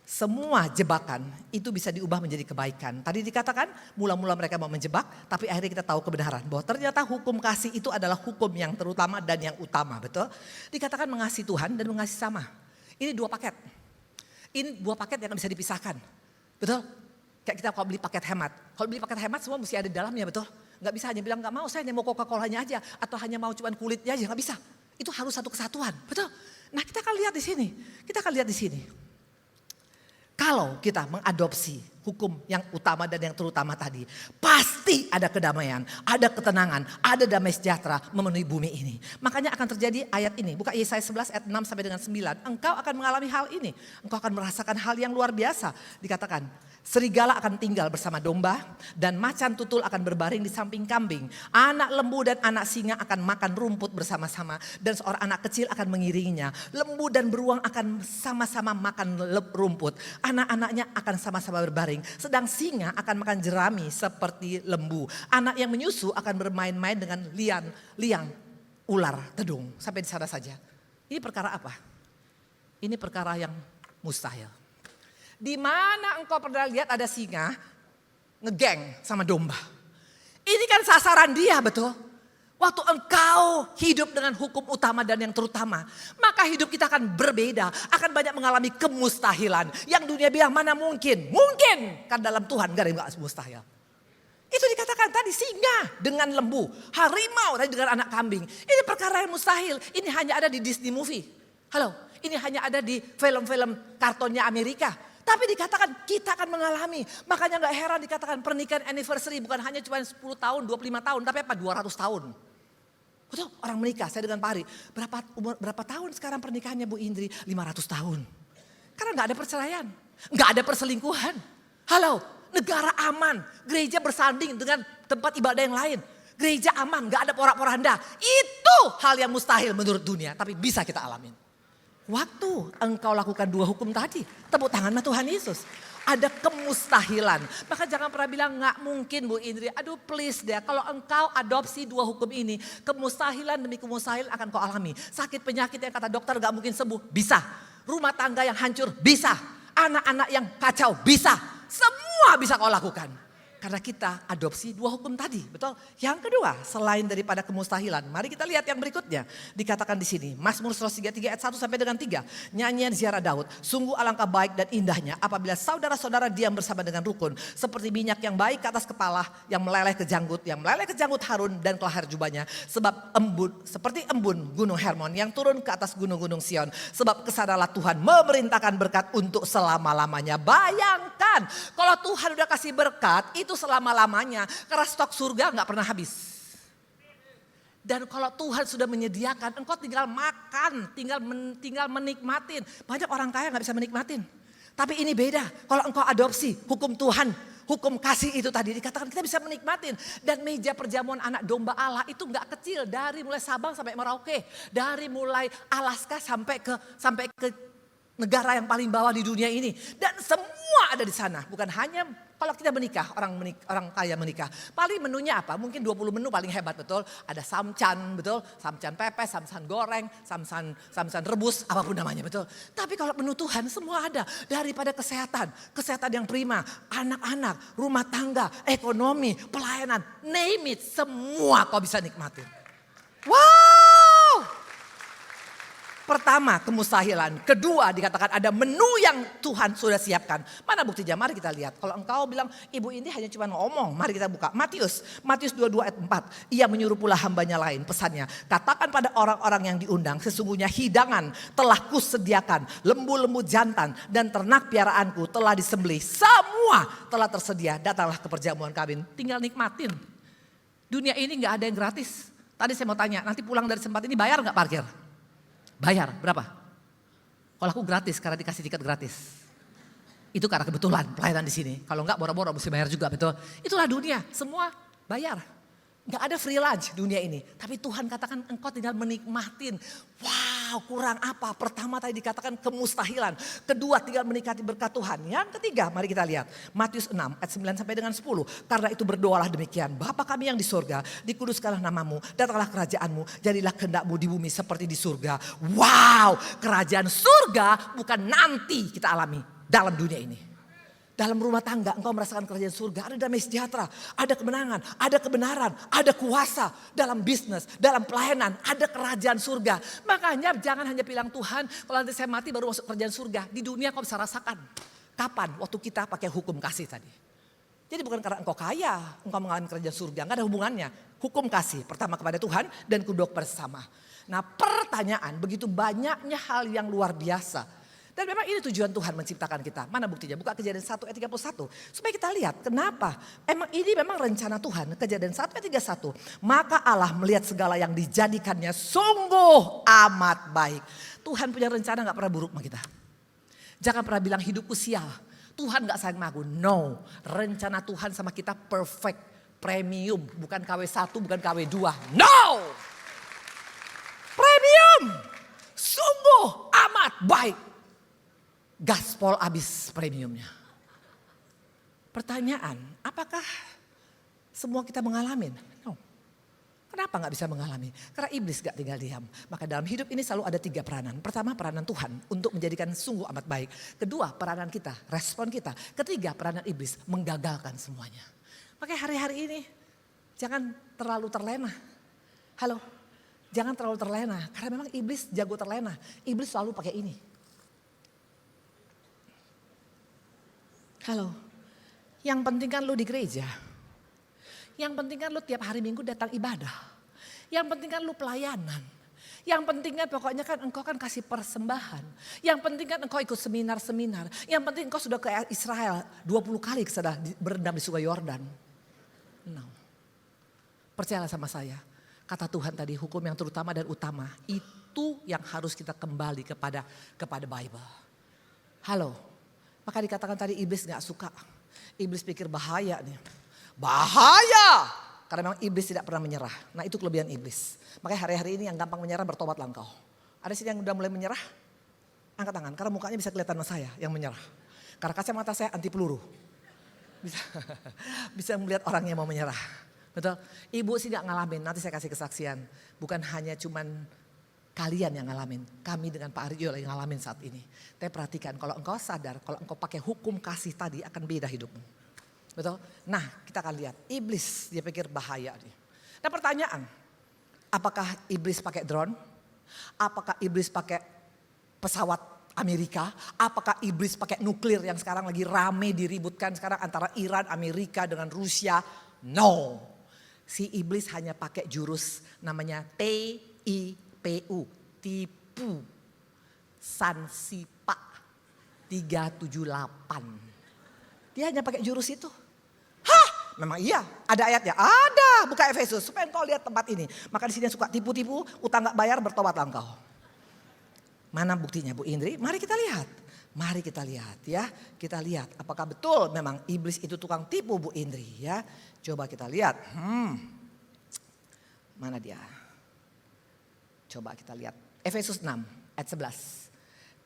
semua jebakan itu bisa diubah menjadi kebaikan. Tadi dikatakan mula-mula mereka mau menjebak, tapi akhirnya kita tahu kebenaran. Bahwa ternyata hukum kasih itu adalah hukum yang terutama dan yang utama, betul? Dikatakan mengasihi Tuhan dan mengasihi sama. Ini 2 paket. Ini 2 paket yang bisa dipisahkan, betul? Kayak kita kalau beli paket hemat. Kalau beli paket hemat semua mesti ada di dalamnya, betul? Nggak bisa hanya bilang nggak mau, saya hanya mau Coca-Colanya aja. Atau hanya mau cuman kulitnya aja, nggak bisa. Itu harus satu kesatuan, betul? Nah kita akan lihat di sini, Kalau kita mengadopsi hukum yang utama dan yang terutama tadi, pasti ada kedamaian, ada ketenangan, ada damai sejahtera memenuhi bumi ini. Makanya akan terjadi ayat ini, buka Yesaya 11 ayat 6 sampai dengan 9. Engkau akan mengalami hal ini, engkau akan merasakan hal yang luar biasa. Dikatakan, serigala akan tinggal bersama domba dan macan tutul akan berbaring di samping kambing. Anak lembu dan anak singa akan makan rumput bersama-sama dan seorang anak kecil akan mengiringinya. Lembu dan beruang akan sama-sama makan rumput. Anak-anaknya akan sama-sama berbaring. Sedang singa akan makan jerami seperti lembu. Anak yang menyusu akan bermain-main dengan liang ular tedung. Sampai di sana saja. Ini perkara apa? Ini perkara yang mustahil. Di mana engkau pernah lihat ada singa ngegeng sama domba? Ini kan sasaran dia, betul? Waktu engkau hidup dengan hukum utama dan yang terutama, maka hidup kita akan berbeda, akan banyak mengalami kemustahilan. Yang dunia bilang mana mungkin? Mungkin, kan dalam Tuhan gak ada yang gak mustahil. Itu dikatakan tadi singa dengan lembu, harimau tadi dengan anak kambing. Ini perkara yang mustahil, ini hanya ada di Disney movie. Halo, ini hanya ada di film-film kartonnya Amerika. Tapi dikatakan kita akan mengalami. Makanya gak heran dikatakan pernikahan anniversary bukan hanya cuma 10 tahun, 25 tahun. Tapi apa 200 tahun. Betul orang menikah, saya dengan Pak Ari. Berapa tahun sekarang pernikahannya Bu Indri? 500 tahun. Karena gak ada perceraian. Gak ada perselingkuhan. Halo, negara aman. Gereja bersanding dengan tempat ibadah yang lain. Gereja aman, gak ada porak-poranda. Itu hal yang mustahil menurut dunia. Tapi bisa kita alamin. Waktu engkau lakukan dua hukum tadi, tepuk tangan sama Tuhan Yesus. Ada kemustahilan. Maka jangan pernah bilang gak mungkin Bu Indri. Aduh please deh, kalau engkau adopsi dua hukum ini, kemustahilan demi kemustahilan akan kau alami. Sakit penyakit yang kata dokter gak mungkin sembuh, bisa. Rumah tangga yang hancur, bisa. Anak-anak yang kacau, bisa. Semua bisa kau lakukan. Karena kita adopsi dua hukum tadi, betul? Yang kedua, selain daripada kemustahilan, mari kita lihat yang berikutnya. Dikatakan di sini, Mazmur 133 ayat 1 sampai dengan 3. Nyanyian ziarah Daud, sungguh alangkah baik dan indahnya apabila saudara-saudara diam bersama dengan rukun. Seperti minyak yang baik ke atas kepala, yang meleleh ke janggut Harun dan ke leher jubahnya. Sebab seperti embun gunung Hermon yang turun ke atas gunung-gunung Sion. Sebab kesanalah Tuhan memerintahkan berkat untuk selama-lamanya. Bayangkan, kalau Tuhan udah kasih berkat, itu selama-lamanya, karena stok surga gak pernah habis. Dan kalau Tuhan sudah menyediakan, engkau tinggal makan, tinggal menikmatin. Banyak orang kaya gak bisa menikmatin. Tapi ini beda, kalau engkau adopsi hukum Tuhan, hukum kasih itu tadi dikatakan kita bisa menikmatin. Dan meja perjamuan anak domba Allah itu gak kecil, dari mulai Sabang sampai Merauke. Dari mulai Alaska sampai ke negara yang paling bawah di dunia ini. Dan semua ada di sana, bukan hanya kalau kita menikah, orang kaya menikah. Paling menunya apa? Mungkin 20 menu paling hebat, betul. Ada samcan, betul. Samcan pepes, samcan goreng, samcan rebus, apapun namanya, betul. Tapi kalau menu Tuhan semua ada. Daripada kesehatan yang prima, anak-anak, rumah tangga, ekonomi, pelayanan, name it, semua kau bisa nikmatin. Wow! Pertama, kemustahilan. Kedua, dikatakan ada menu yang Tuhan sudah siapkan. Mana buktinya? Mari kita lihat. Kalau engkau bilang, Ibu ini hanya cuma ngomong. Mari kita buka. Matius 22 ayat 4. Ia menyuruh pula hambanya lain. Pesannya, katakan pada orang-orang yang diundang, sesungguhnya hidangan telah kusediakan. Lembu-lembu jantan dan ternak piaraanku telah disembelih. Semua telah tersedia. Datanglah ke perjamuan kawin. Tinggal nikmatin. Dunia ini gak ada yang gratis. Tadi saya mau tanya, nanti pulang dari tempat ini bayar gak parkir? Bayar berapa? Kalau aku gratis karena dikasih tiket gratis. Itu karena kebetulan pelayanan di sini. Kalau enggak boro-boro mesti bayar juga, betul. Itulah dunia, semua bayar. Enggak ada free lunch dunia ini. Tapi Tuhan katakan engkau tinggal menikmatin. Wow, kurang apa? Pertama tadi dikatakan kemustahilan. Kedua, tinggal menikmati berkat Tuhan. Yang ketiga, mari kita lihat. Matius 6 ayat 9 sampai dengan 10. Karena itu berdoalah demikian. Bapa kami yang di surga, dikuduskanlah namamu, datanglah kerajaanmu, jadilah kehendakmu di bumi seperti di surga. Wow, kerajaan surga bukan nanti kita alami dalam dunia ini. Dalam rumah tangga engkau merasakan kerajaan surga, ada damai sejahtera, ada kemenangan, ada kebenaran, ada kuasa. Dalam bisnis, dalam pelayanan, ada kerajaan surga. Makanya jangan hanya bilang Tuhan, kalau nanti saya mati baru masuk kerajaan surga. Di dunia kau bisa rasakan. Kapan? Waktu kita pakai hukum kasih tadi. Jadi bukan karena engkau kaya, engkau mengalami kerajaan surga. Enggak ada hubungannya. Hukum kasih pertama kepada Tuhan dan kedua kepada sesama. Nah pertanyaan, begitu banyaknya hal yang luar biasa. Dan memang ini tujuan Tuhan menciptakan kita. Mana buktinya? Buka Kejadian 1 ayat 31. Supaya kita lihat kenapa. Emang ini memang rencana Tuhan. Kejadian 1 ayat 31. Maka Allah melihat segala yang dijadikannya sungguh amat baik. Tuhan punya rencana gak pernah buruk sama kita. Jangan pernah bilang hidupku sial. Tuhan gak sayang sama aku. No. Rencana Tuhan sama kita perfect. Premium. Bukan KW1, bukan KW2. No. Premium. Sungguh amat baik. Gaspol abis premiumnya. Pertanyaan, apakah semua kita mengalami? No. Kenapa gak bisa mengalami? Karena iblis gak tinggal diam. Maka dalam hidup ini selalu ada 3 peranan. Pertama peranan Tuhan untuk menjadikan sungguh amat baik. Kedua peranan kita, respon kita. Ketiga peranan iblis menggagalkan semuanya. Makanya hari-hari ini jangan terlalu terlena. Halo, jangan terlalu terlena. Karena memang iblis jago terlena. Iblis selalu pakai ini. Halo, yang penting kan lu di gereja. Yang penting kan lu tiap hari Minggu datang ibadah. Yang penting kan lu pelayanan. Yang penting kan pokoknya kan engkau kan kasih persembahan. Yang penting kan engkau ikut seminar-seminar. Yang penting engkau sudah ke Israel 20 kali sudah berendam di Sungai Yordan. No. Percayalah sama saya. Kata Tuhan tadi hukum yang terutama dan utama. Itu yang harus kita kembali kepada Bible. Halo. Maka dikatakan tadi iblis gak suka. Iblis pikir bahaya nih. Bahaya. Karena memang iblis tidak pernah menyerah. Nah itu kelebihan iblis. Makanya hari-hari ini yang gampang menyerah bertobatlah engkau. Ada sini yang udah mulai menyerah? Angkat tangan. Karena mukanya bisa kelihatan sama saya yang menyerah. Karena kacamata saya anti peluru. Bisa melihat orang yang mau menyerah. Betul? Ibu sih gak ngalamin. Nanti saya kasih kesaksian. Bukan hanya cuman kalian yang ngalamin. Kami dengan Pak Arjo lagi ngalamin saat ini. Tapi perhatikan kalau engkau sadar. Kalau engkau pakai hukum kasih tadi akan beda hidupmu. Betul? Nah kita akan lihat. Iblis dia pikir bahaya nih. Nah pertanyaan. Apakah iblis pakai drone? Apakah iblis pakai pesawat Amerika? Apakah iblis pakai nuklir yang sekarang lagi rame diributkan sekarang antara Iran, Amerika dengan Rusia? No. Si iblis hanya pakai jurus namanya TIPU. Tipu. Sansipa 378. Dia hanya pakai jurus itu. Hah? Memang iya, ada ayatnya. Ada, buka Efesus supaya engkau lihat tempat ini. Maka di sini suka tipu-tipu, utang gak bayar, bertobatlah engkau. Mana buktinya Bu Indri? Mari kita lihat. Mari kita lihat ya. Kita lihat apakah betul memang iblis itu tukang tipu Bu Indri ya. Coba kita lihat. Mana dia? Coba kita lihat. Efesus 6 ayat 11.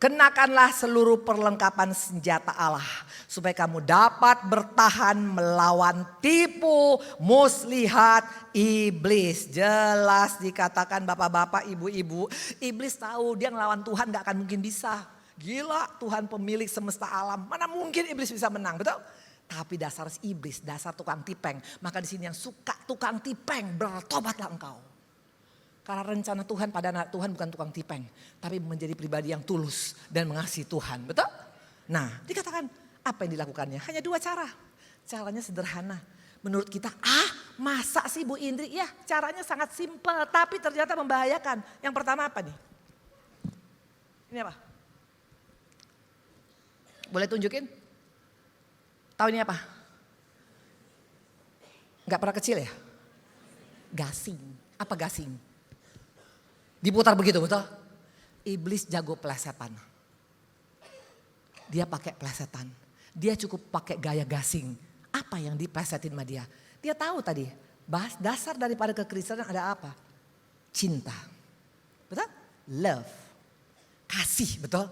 Kenakanlah seluruh perlengkapan senjata Allah. Supaya kamu dapat bertahan melawan tipu muslihat iblis. Jelas dikatakan bapak-bapak, ibu-ibu. Iblis tahu dia ngelawan Tuhan gak akan mungkin bisa. Gila Tuhan pemilik semesta alam. Mana mungkin iblis bisa menang, betul? Tapi dasar iblis, dasar tukang tipeng. Maka di sini yang suka tukang tipeng, bertobatlah engkau. Karena rencana Tuhan pada anak Tuhan bukan tukang tipeng. Tapi menjadi pribadi yang tulus dan mengasihi Tuhan. Betul? Nah dikatakan apa yang dilakukannya? Hanya 2 cara. Caranya sederhana. Menurut kita masa sih Bu Indri? Ya caranya sangat simpel tapi ternyata membahayakan. Yang pertama apa nih? Ini apa? Boleh tunjukin? Tahu ini apa? Gak pernah kecil ya? Gasing. Apa gasing? Diputar begitu betul? Iblis jago plesetan. Dia pakai plesetan. Dia cukup pakai gaya gasing. Apa yang diplesetin sama dia? Dia tahu tadi. Dasar daripada kekristenan ada apa? Cinta. Betul? Love. Kasih betul?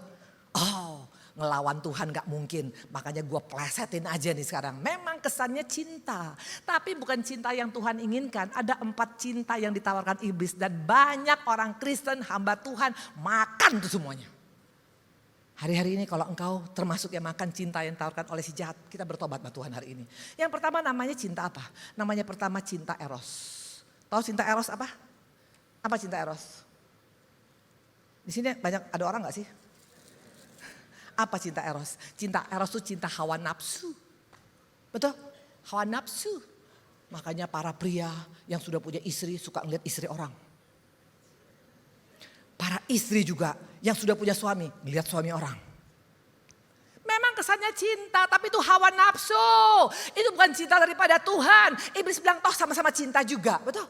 Oh ngelawan Tuhan gak mungkin. Makanya gue plesetin aja nih sekarang. Memang kesannya cinta. Tapi bukan cinta yang Tuhan inginkan. Ada 4 cinta yang ditawarkan iblis. Dan banyak orang Kristen hamba Tuhan makan tuh semuanya. Hari-hari ini kalau engkau termasuk yang makan cinta yang ditawarkan oleh si jahat. Kita bertobat sama Tuhan hari ini. Yang pertama namanya cinta apa? Namanya pertama cinta eros. Tahu cinta eros apa? Apa cinta eros? Di sini banyak ada orang gak sih? Apa cinta eros? Cinta eros itu cinta hawa nafsu. Betul? Hawa nafsu. Makanya para pria yang sudah punya istri suka ngeliat istri orang. Para istri juga yang sudah punya suami ngeliat suami orang. Memang kesannya cinta, tapi itu hawa nafsu. Itu bukan cinta daripada Tuhan. Iblis bilang toh sama-sama cinta juga, betul?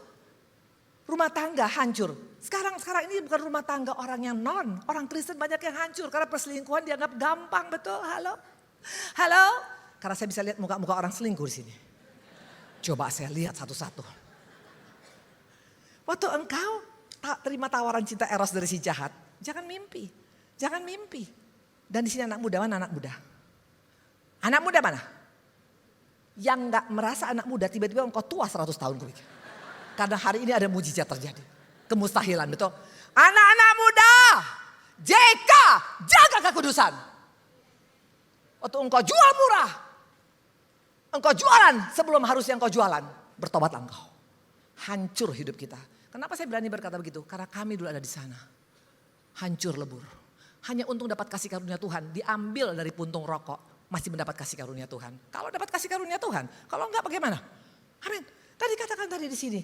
Rumah tangga hancur. Sekarang ini bukan rumah tangga orang yang orang Kristen banyak yang hancur karena perselingkuhan dianggap gampang, betul? Halo? Karena saya bisa lihat muka-muka orang selingkuh di sini. Coba saya lihat satu-satu. Waktu engkau terima tawaran cinta eros dari si jahat, jangan mimpi. Dan di sini anak muda, mana anak muda? Anak muda mana? Yang gak merasa anak muda, tiba-tiba engkau tua 100 tahun. Karena hari ini ada mujizat terjadi. Kemustahilan, betul? Anak-anak muda, JK, jaga kekudusan. Waktu engkau jual murah, engkau jualan sebelum harusnya engkau jualan, bertobatlah engkau. Hancur hidup kita. Kenapa saya berani berkata begitu? Karena kami dulu ada di sana. Hancur lebur. Hanya untung dapat kasih karunia Tuhan, diambil dari puntung rokok, masih mendapat kasih karunia Tuhan. Kalau dapat kasih karunia Tuhan, kalau enggak bagaimana? Amin. Tadi katakan tadi di sini,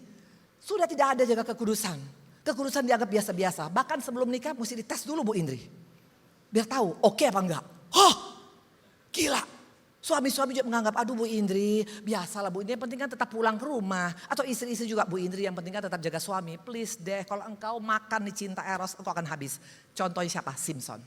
sudah tidak ada jaga kekudusan. Kekudusan dianggap biasa-biasa. Bahkan sebelum nikah mesti dites dulu Bu Indri. Biar tahu oke apa enggak. Gila. Suami-suami juga menganggap, aduh Bu Indri, biasalah Bu Indri, yang penting kan tetap pulang ke rumah. Atau istri-istri juga Bu Indri, yang penting kan tetap jaga suami. Please deh, kalau engkau makan di cinta eros, engkau akan habis. Contohnya siapa? Simpson.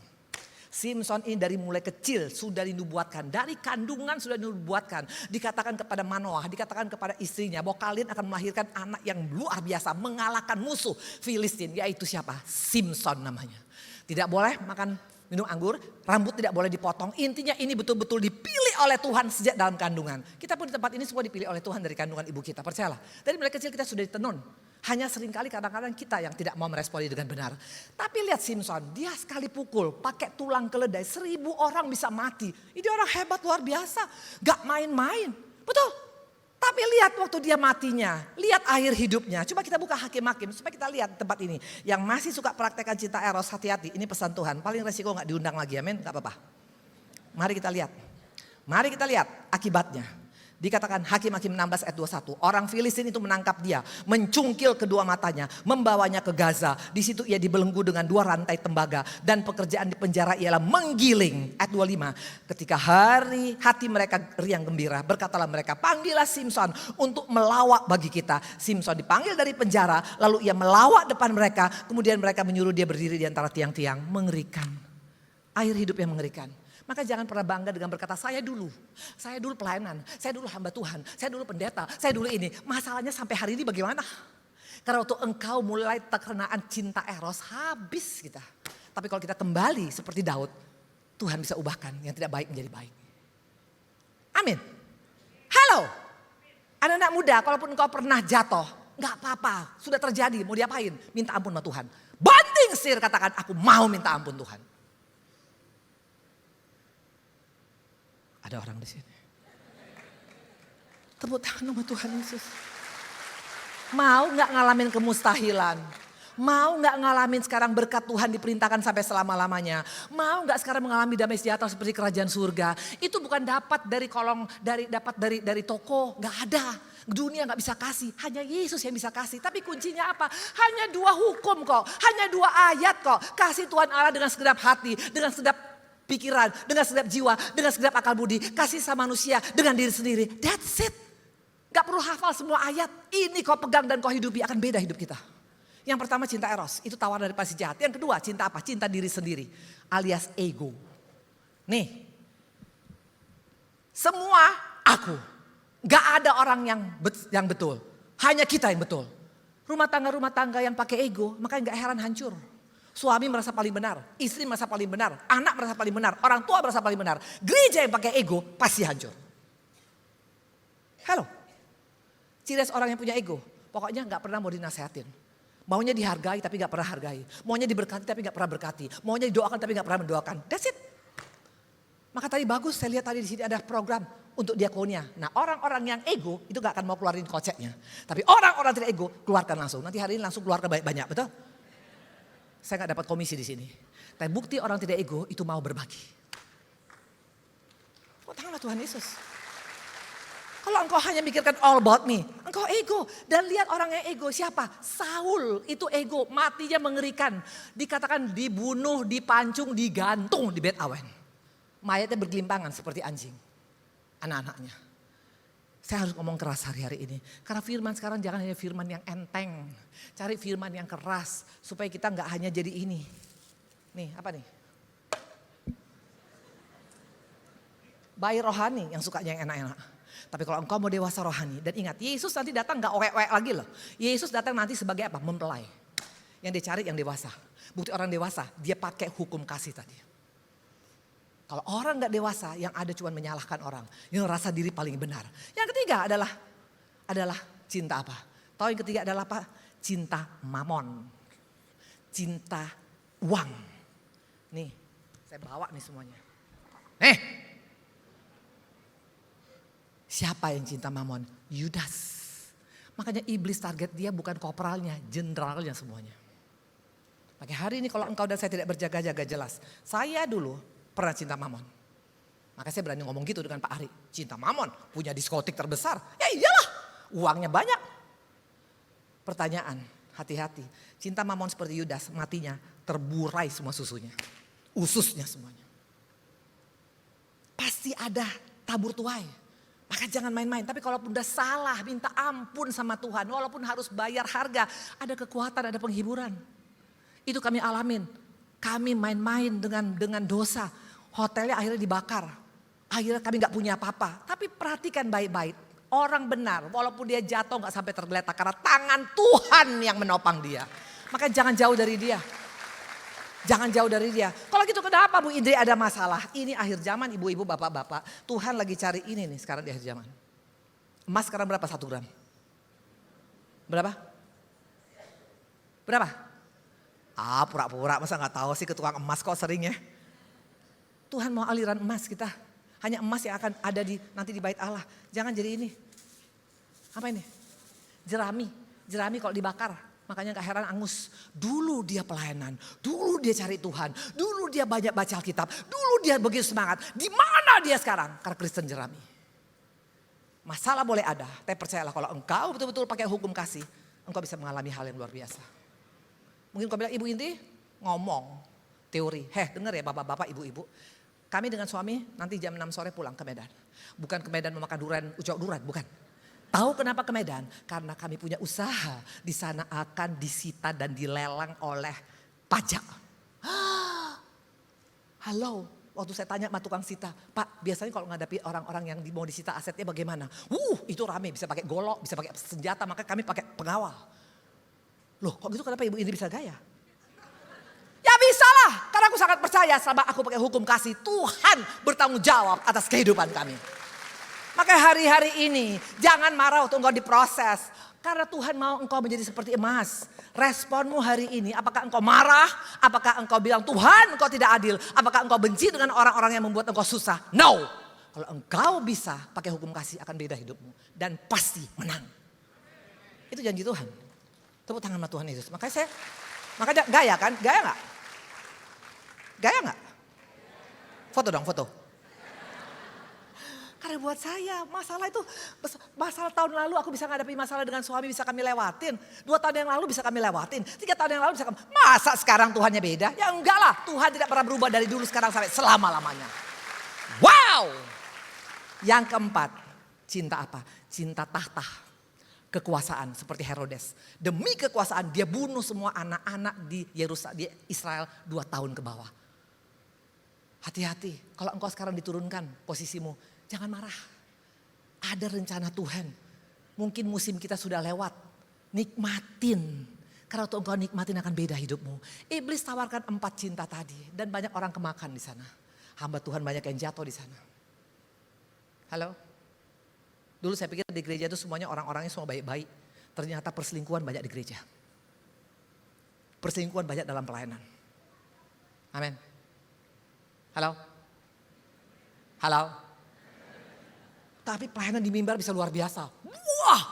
Simpson ini dari mulai kecil sudah dinubuatkan. Dari kandungan sudah dinubuatkan. Dikatakan kepada Manoah, dikatakan kepada istrinya bahwa kalian akan melahirkan anak yang luar biasa. Mengalahkan musuh Filistin, yaitu siapa? Simpson namanya. Tidak boleh makan minum anggur, rambut tidak boleh dipotong. Intinya ini betul-betul dipilih oleh Tuhan sejak dalam kandungan. Kita pun di tempat ini semua dipilih oleh Tuhan dari kandungan ibu kita. Percayalah, dari mulai kecil kita sudah ditenun. Hanya seringkali kadang-kadang kita yang tidak mau meresponi dengan benar. Tapi lihat Simpson, dia sekali pukul pakai tulang keledai, 1000 orang bisa mati. Ini orang hebat luar biasa, gak main-main. Betul? Tapi lihat waktu dia matinya, lihat akhir hidupnya. Coba kita buka Hakim-Hakim supaya kita lihat tempat ini. Yang masih suka praktekkan cinta eros, hati-hati. Ini pesan Tuhan, paling resiko gak diundang lagi, amin, gak apa-apa. Mari kita lihat akibatnya. Dikatakan Hakim-Hakim 16 ayat 21. Orang Filistin itu menangkap dia, mencungkil kedua matanya, membawanya ke Gaza. Di situ ia dibelenggu dengan 2 rantai tembaga dan pekerjaan di penjara ialah menggiling. Ayat 25. Ketika hati mereka riang gembira, berkatalah mereka, panggillah Simpson untuk melawak bagi kita. Simpson dipanggil dari penjara, lalu ia melawak depan mereka, kemudian mereka menyuruh dia berdiri di antara tiang-tiang. Mengerikan. Akhir hidup yang mengerikan. Maka jangan pernah bangga dengan berkata, saya dulu pelayanan, saya dulu hamba Tuhan, saya dulu pendeta, saya dulu ini. Masalahnya sampai hari ini bagaimana? Karena waktu engkau mulai terkenaan cinta eros, habis kita. Tapi kalau kita kembali seperti Daud, Tuhan bisa ubahkan yang tidak baik menjadi baik. Amin. Halo, anak-anak muda, kalaupun engkau pernah jatuh, gak apa-apa, sudah terjadi, mau diapain? Minta ampun sama Tuhan. Banting setir, katakan, aku mau minta ampun Tuhan. Ada orang di sini. Tepuk tangan sama Tuhan Yesus. Mau gak ngalamin kemustahilan? Mau gak ngalamin sekarang berkat Tuhan diperintahkan sampai selama-lamanya? Mau gak sekarang mengalami damai sejahtera seperti kerajaan surga? Itu bukan dapat dari dari toko, gak ada. Dunia gak bisa kasih, hanya Yesus yang bisa kasih. Tapi kuncinya apa? Hanya 2 hukum kok, hanya 2 ayat kok. Kasih Tuhan Allah dengan segenap hati, dengan segenap pikiran, dengan segenap jiwa, dengan segenap akal budi. Kasih sama manusia dengan diri sendiri. That's it. Gak perlu hafal semua ayat. Ini kau pegang dan kau hidupi, akan beda hidup kita. Yang pertama cinta eros, itu tawar dari si jahat. Yang kedua cinta apa? Cinta diri sendiri, alias ego. Nih, semua aku. Gak ada orang yang betul. Hanya kita yang betul. Rumah tangga yang pakai ego, makanya gak heran hancur. Suami merasa paling benar, istri merasa paling benar, anak merasa paling benar, orang tua merasa paling benar. Gereja yang pakai ego pasti hancur. Halo, ciri orang yang punya ego, pokoknya gak pernah mau dinasehatin. Maunya dihargai tapi gak pernah hargai. Maunya diberkati tapi gak pernah berkati. Maunya didoakan tapi gak pernah mendoakan. That's it. Maka tadi bagus, saya lihat tadi di sini ada program untuk diakonia. Nah orang-orang yang ego itu gak akan mau keluarin koceknya. Tapi orang-orang tidak ego keluarkan langsung. Nanti hari ini langsung keluarkan banyak-banyak, betul? Saya gak dapat komisi di sini. Tapi bukti orang tidak ego itu mau berbagi. Oh tanganlah Tuhan Yesus. Kalau engkau hanya mikirkan all about me, engkau ego. Dan lihat orang yang ego siapa? Saul itu ego, matinya mengerikan. Dikatakan dibunuh, dipancung, digantung di Bet Awen. Mayatnya bergelimpangan seperti anjing. Anak-anaknya. Saya harus ngomong keras hari-hari ini. Karena firman sekarang jangan hanya firman yang enteng. Cari firman yang keras supaya kita nggak hanya jadi ini. Nih apa nih? Bayi rohani yang sukanya yang enak-enak. Tapi kalau engkau mau dewasa rohani, dan ingat Yesus nanti datang gak owek-owek lagi loh. Yesus datang nanti sebagai apa? Mempelai. Yang dicari yang dewasa. Bukti orang dewasa, dia pakai hukum kasih tadi. Kalau orang gak dewasa, yang ada cuma menyalahkan orang. Yang rasa diri paling benar. Yang ketiga adalah cinta apa? Tahu yang ketiga adalah apa? Cinta mamon. Cinta uang. Nih, saya bawa nih semuanya. Siapa yang cinta mamon? Yudas. Makanya iblis target dia bukan korporalnya, jenderalnya semuanya. Pakai hari ini kalau engkau dan saya tidak berjaga-jaga jelas. Saya dulu pernah cinta mamon. Maka saya berani ngomong gitu dengan Pak Ari. Cinta mamon, punya diskotik terbesar. Ya iyalah, uangnya banyak. Pertanyaan, hati-hati. Cinta mamon seperti Yudas, matinya terburai semua susunya. Ususnya semuanya. Pasti ada tabur tuai. Maka jangan main-main, tapi kalaupun udah salah minta ampun sama Tuhan. Walaupun harus bayar harga, ada kekuatan, ada penghiburan. Itu kami alamin. Kami main-main dengan dosa. Hotelnya akhirnya dibakar. Akhirnya kami gak punya apa-apa. Tapi perhatikan baik-baik. Orang benar, walaupun dia jatuh gak sampai tergeletak. Karena tangan Tuhan yang menopang dia. Maka jangan jauh dari dia. Jangan jauh dari dia. Kalau gitu kenapa Bu Indri ada masalah? Ini akhir zaman ibu-ibu, bapak-bapak. Tuhan lagi cari ini nih sekarang di akhir zaman. Emas sekarang berapa 1 gram? Berapa? Berapa? Ah pura-pura masa gak tahu sih ke tukang emas kok sering ya. Tuhan mau aliran emas kita. Hanya emas yang akan ada nanti di bait Allah. Jangan jadi ini. Apa ini? Jerami. Jerami kalau dibakar. Makanya gak heran angus. Dulu dia pelayanan. Dulu dia cari Tuhan. Dulu dia banyak baca Alkitab. Dulu dia begitu semangat. Di mana dia sekarang? Karena Kristen jerami. Masalah boleh ada. Tapi percayalah kalau engkau betul-betul pakai hukum kasih. Engkau bisa mengalami hal yang luar biasa. Mungkin kau bilang Ibu Inti ngomong. Teori. Dengar ya bapak-bapak ibu-ibu. Kami dengan suami nanti jam 6 sore pulang ke Medan. Bukan ke Medan memakan durian, ucok durian. Bukan. Tahu kenapa ke Medan? Karena kami punya usaha. Di sana akan disita dan dilelang oleh pajak. Halo, waktu saya tanya sama tukang sita. Pak, biasanya kalau menghadapi orang-orang yang mau disita asetnya bagaimana? Itu rame, bisa pakai golok, bisa pakai senjata. Maka kami pakai pengawal. Loh, kok gitu kenapa ibu ini bisa gaya? Ya bisa lah, karena aku sangat percaya sama aku pakai hukum kasih. Tuhan bertanggung jawab atas kehidupan kami. Maka hari-hari ini jangan marah waktu engkau diproses. Karena Tuhan mau engkau menjadi seperti emas. Responmu hari ini apakah engkau marah? Apakah engkau bilang Tuhan engkau tidak adil? Apakah engkau benci dengan orang-orang yang membuat engkau susah? No. Kalau engkau bisa pakai hukum kasih akan beda hidupmu. Dan pasti menang. Itu janji Tuhan. Tepuk tangan sama Tuhan Yesus. Makanya gaya kan? Gaya gak? Gaya gak? Foto dong, foto. Karena buat saya masalah itu, masalah tahun lalu aku bisa ngadapi masalah dengan suami bisa kami lewatin. 2 tahun yang lalu bisa kami lewatin. 3 tahun yang lalu bisa kami, masa sekarang Tuhannya beda? Ya enggak lah, Tuhan tidak pernah berubah dari dulu sekarang sampai selama-lamanya. Wow! Yang keempat, cinta apa? Cinta tahta. Kekuasaan seperti Herodes. Demi kekuasaan dia bunuh semua anak-anak di Yerusalem, di Israel 2 tahun ke bawah. Hati-hati, kalau engkau sekarang diturunkan posisimu, jangan marah. Ada rencana Tuhan. Mungkin musim kita sudah lewat. Nikmatin. Karena waktu engkau nikmatin akan beda hidupmu. Iblis tawarkan 4 cinta tadi. Dan banyak orang kemakan di sana. Hamba Tuhan banyak yang jatuh di sana. Halo? Dulu saya pikir di gereja itu semuanya orang-orangnya semua baik-baik. Ternyata perselingkuhan banyak di gereja. Perselingkuhan banyak dalam pelayanan. Amin. Halo? Halo? Tapi pelayanan di mimbar bisa luar biasa. Wah!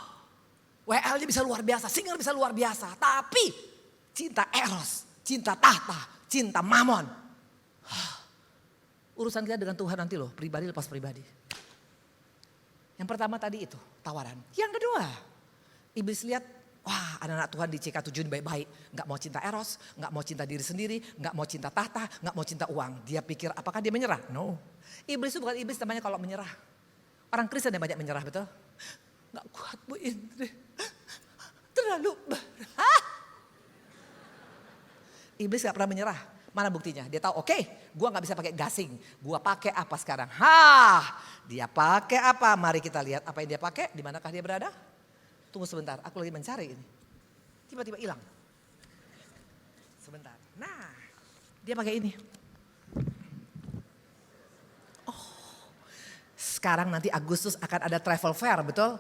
WL-nya bisa luar biasa, singer bisa luar biasa. Tapi cinta eros, cinta tahta, cinta mamon. Urusan kita dengan Tuhan nanti loh, pribadi lepas pribadi. Yang pertama tadi itu, tawaran. Yang kedua, iblis lihat, wah anak-anak Tuhan di CK7 ini baik-baik. Gak mau cinta eros, gak mau cinta diri sendiri, gak mau cinta tahta, gak mau cinta uang. Dia pikir apakah dia menyerah? No. Iblis itu bukan iblis namanya kalau menyerah. Orang Kristen yang banyak menyerah, betul? Gak kuat Bu Indri. Terlalu berat. Iblis gak pernah menyerah. Mana buktinya? Dia tahu oke, gue gak bisa pakai gasing. Gue pakai apa sekarang? Dia pakai apa? Mari kita lihat apa yang dia pakai. Di manakah dia berada? Tunggu sebentar, aku lagi mencari ini. Tiba-tiba hilang. Sebentar. Nah, dia pakai ini. Sekarang nanti Agustus akan ada travel fair, betul?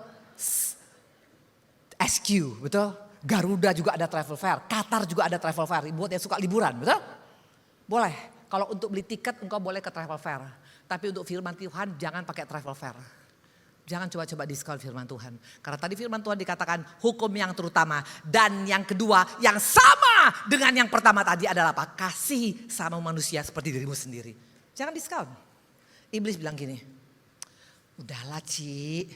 SQ, betul? Garuda juga ada travel fair, Qatar juga ada travel fair. Buat yang suka liburan, betul? Boleh. Kalau untuk beli tiket engkau boleh ke travel fair. Tapi untuk firman Tuhan jangan pakai travel fair. Jangan coba-coba diskon firman Tuhan. Karena tadi firman Tuhan dikatakan hukum yang terutama. Dan yang kedua yang sama dengan yang pertama tadi adalah apa? Kasih sama manusia seperti dirimu sendiri. Jangan diskon. Iblis bilang gini, udahlah Ci.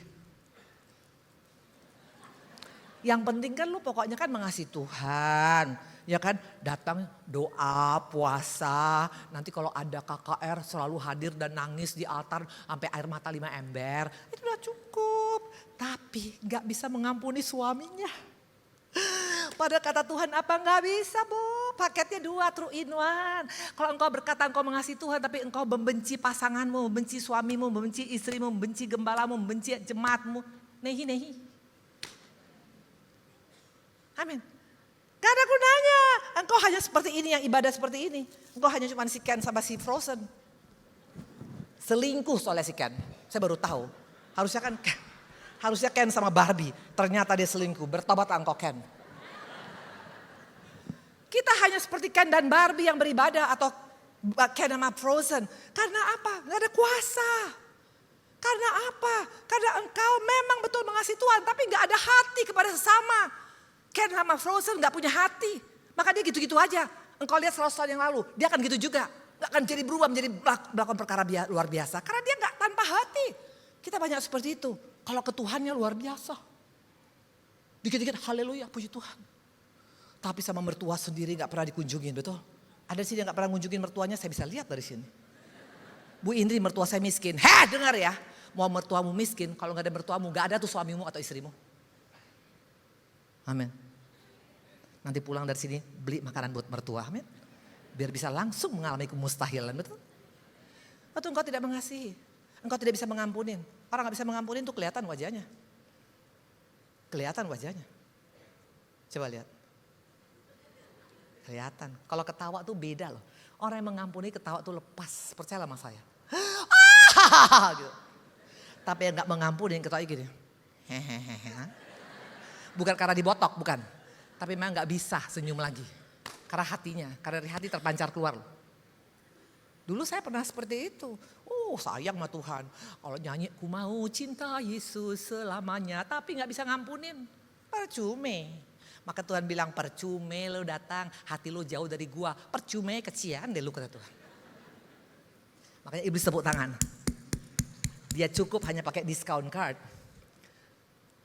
Yang penting kan lu pokoknya kan mengasihi Tuhan. Ya kan, datang doa, puasa, nanti kalau ada KKR selalu hadir dan nangis di altar sampai air mata 5 ember. Itu udah cukup, tapi gak bisa mengampuni suaminya. Pada kata Tuhan apa gak bisa Bu, paketnya 2 true in 1. Kalau engkau berkata engkau mengasihi Tuhan tapi engkau membenci pasanganmu, membenci suamimu, membenci istrimu, membenci gembalamu, membenci jemaatmu. Nehi. Amin. Gak ada gunanya. Engkau hanya seperti ini, yang ibadah seperti ini. Engkau hanya cuma si Ken sama si Frozen. Selingkuh soalnya si Ken. Saya baru tahu. Harusnya Ken sama Barbie. Ternyata dia selingkuh. Bertobat engkau Ken. Kita hanya seperti Ken dan Barbie yang beribadah. Atau Ken sama Frozen. Karena apa? Gak ada kuasa. Karena apa? Karena engkau memang betul mengasihi Tuhan. Tapi gak ada hati kepada sesama. Ken sama Frozen gak punya hati. Maka dia gitu-gitu aja. Engkau lihat 100 tahun yang lalu. Dia akan gitu juga. Gak akan jadi berubah menjadi melakukan perkara luar biasa. Karena dia gak tanpa hati. Kita banyak seperti itu. Kalau ke Tuhannya luar biasa. Dikit-dikit haleluya puji Tuhan. Tapi sama mertua sendiri gak pernah dikunjungin, betul? Ada sih yang gak pernah kunjungin mertuanya, saya bisa lihat dari sini. Bu Indri mertua saya miskin. Dengar ya. Mau mertuamu miskin, kalau gak ada mertuamu gak ada tuh suamimu atau istrimu. Amin. Nanti pulang dari sini beli makanan buat mertua, amin. Biar bisa langsung mengalami kemustahilan, betul? Atau engkau tidak mengasihi, engkau tidak bisa mengampunin. Orang gak bisa mengampunin tuh kelihatan wajahnya. Kelihatan wajahnya. Coba lihat. Kelihatan. Kalau ketawa tuh beda loh. Orang yang mengampuni ketawa tuh lepas, percaya sama saya. Gitu. Tapi yang gak mengampuni ketawa gini. Bukan karena dibotok, bukan. Tapi memang gak bisa senyum lagi. Karena hatinya, karena dari hati terpancar keluar. Dulu saya pernah seperti itu. Sayang sama Tuhan. Kalau nyanyi, ku mau cinta Yesus selamanya. Tapi gak bisa ngampunin. Percume. Maka Tuhan bilang percume lo datang, hati lo jauh dari gua. Percume kecian deh lu kata Tuhan. Makanya iblis tepuk tangan. Dia cukup hanya pakai discount card.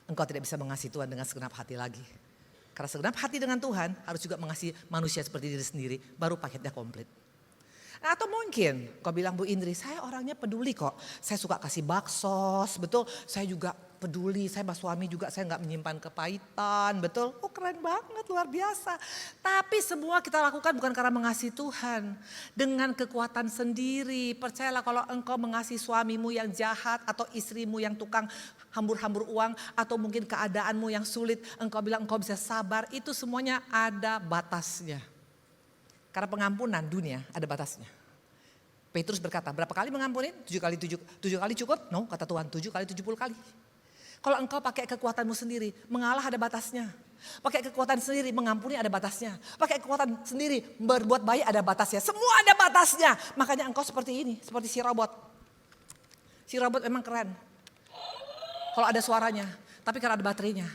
Engkau tidak bisa mengasihi Tuhan dengan segenap hati lagi. Karena segenap hati dengan Tuhan harus juga mengasihi manusia seperti diri sendiri. Baru paketnya komplit. Nah, atau mungkin kau bilang Bu Indri, saya orangnya peduli kok. Saya suka kasih baksos, betul. Saya juga peduli, saya sama suami juga saya gak menyimpan kepahitan, betul. Keren banget, luar biasa. Tapi semua kita lakukan bukan karena mengasihi Tuhan. Dengan kekuatan sendiri. Percayalah kalau engkau mengasihi suamimu yang jahat atau istrimu yang tukang hambur-hambur uang atau mungkin keadaanmu yang sulit, engkau bilang engkau bisa sabar, itu semuanya ada batasnya. Karena pengampunan dunia ada batasnya. Petrus berkata, berapa kali mengampuni? 7 kali cukup? No, kata Tuhan, 7 kali 70 kali. Kalau engkau pakai kekuatanmu sendiri, mengalah ada batasnya. Pakai kekuatan sendiri, mengampuni ada batasnya. Pakai kekuatan sendiri, berbuat baik ada batasnya. Semua ada batasnya. Makanya engkau seperti ini, seperti si robot. Si robot memang keren. Kalau ada suaranya, tapi karena ada baterainya.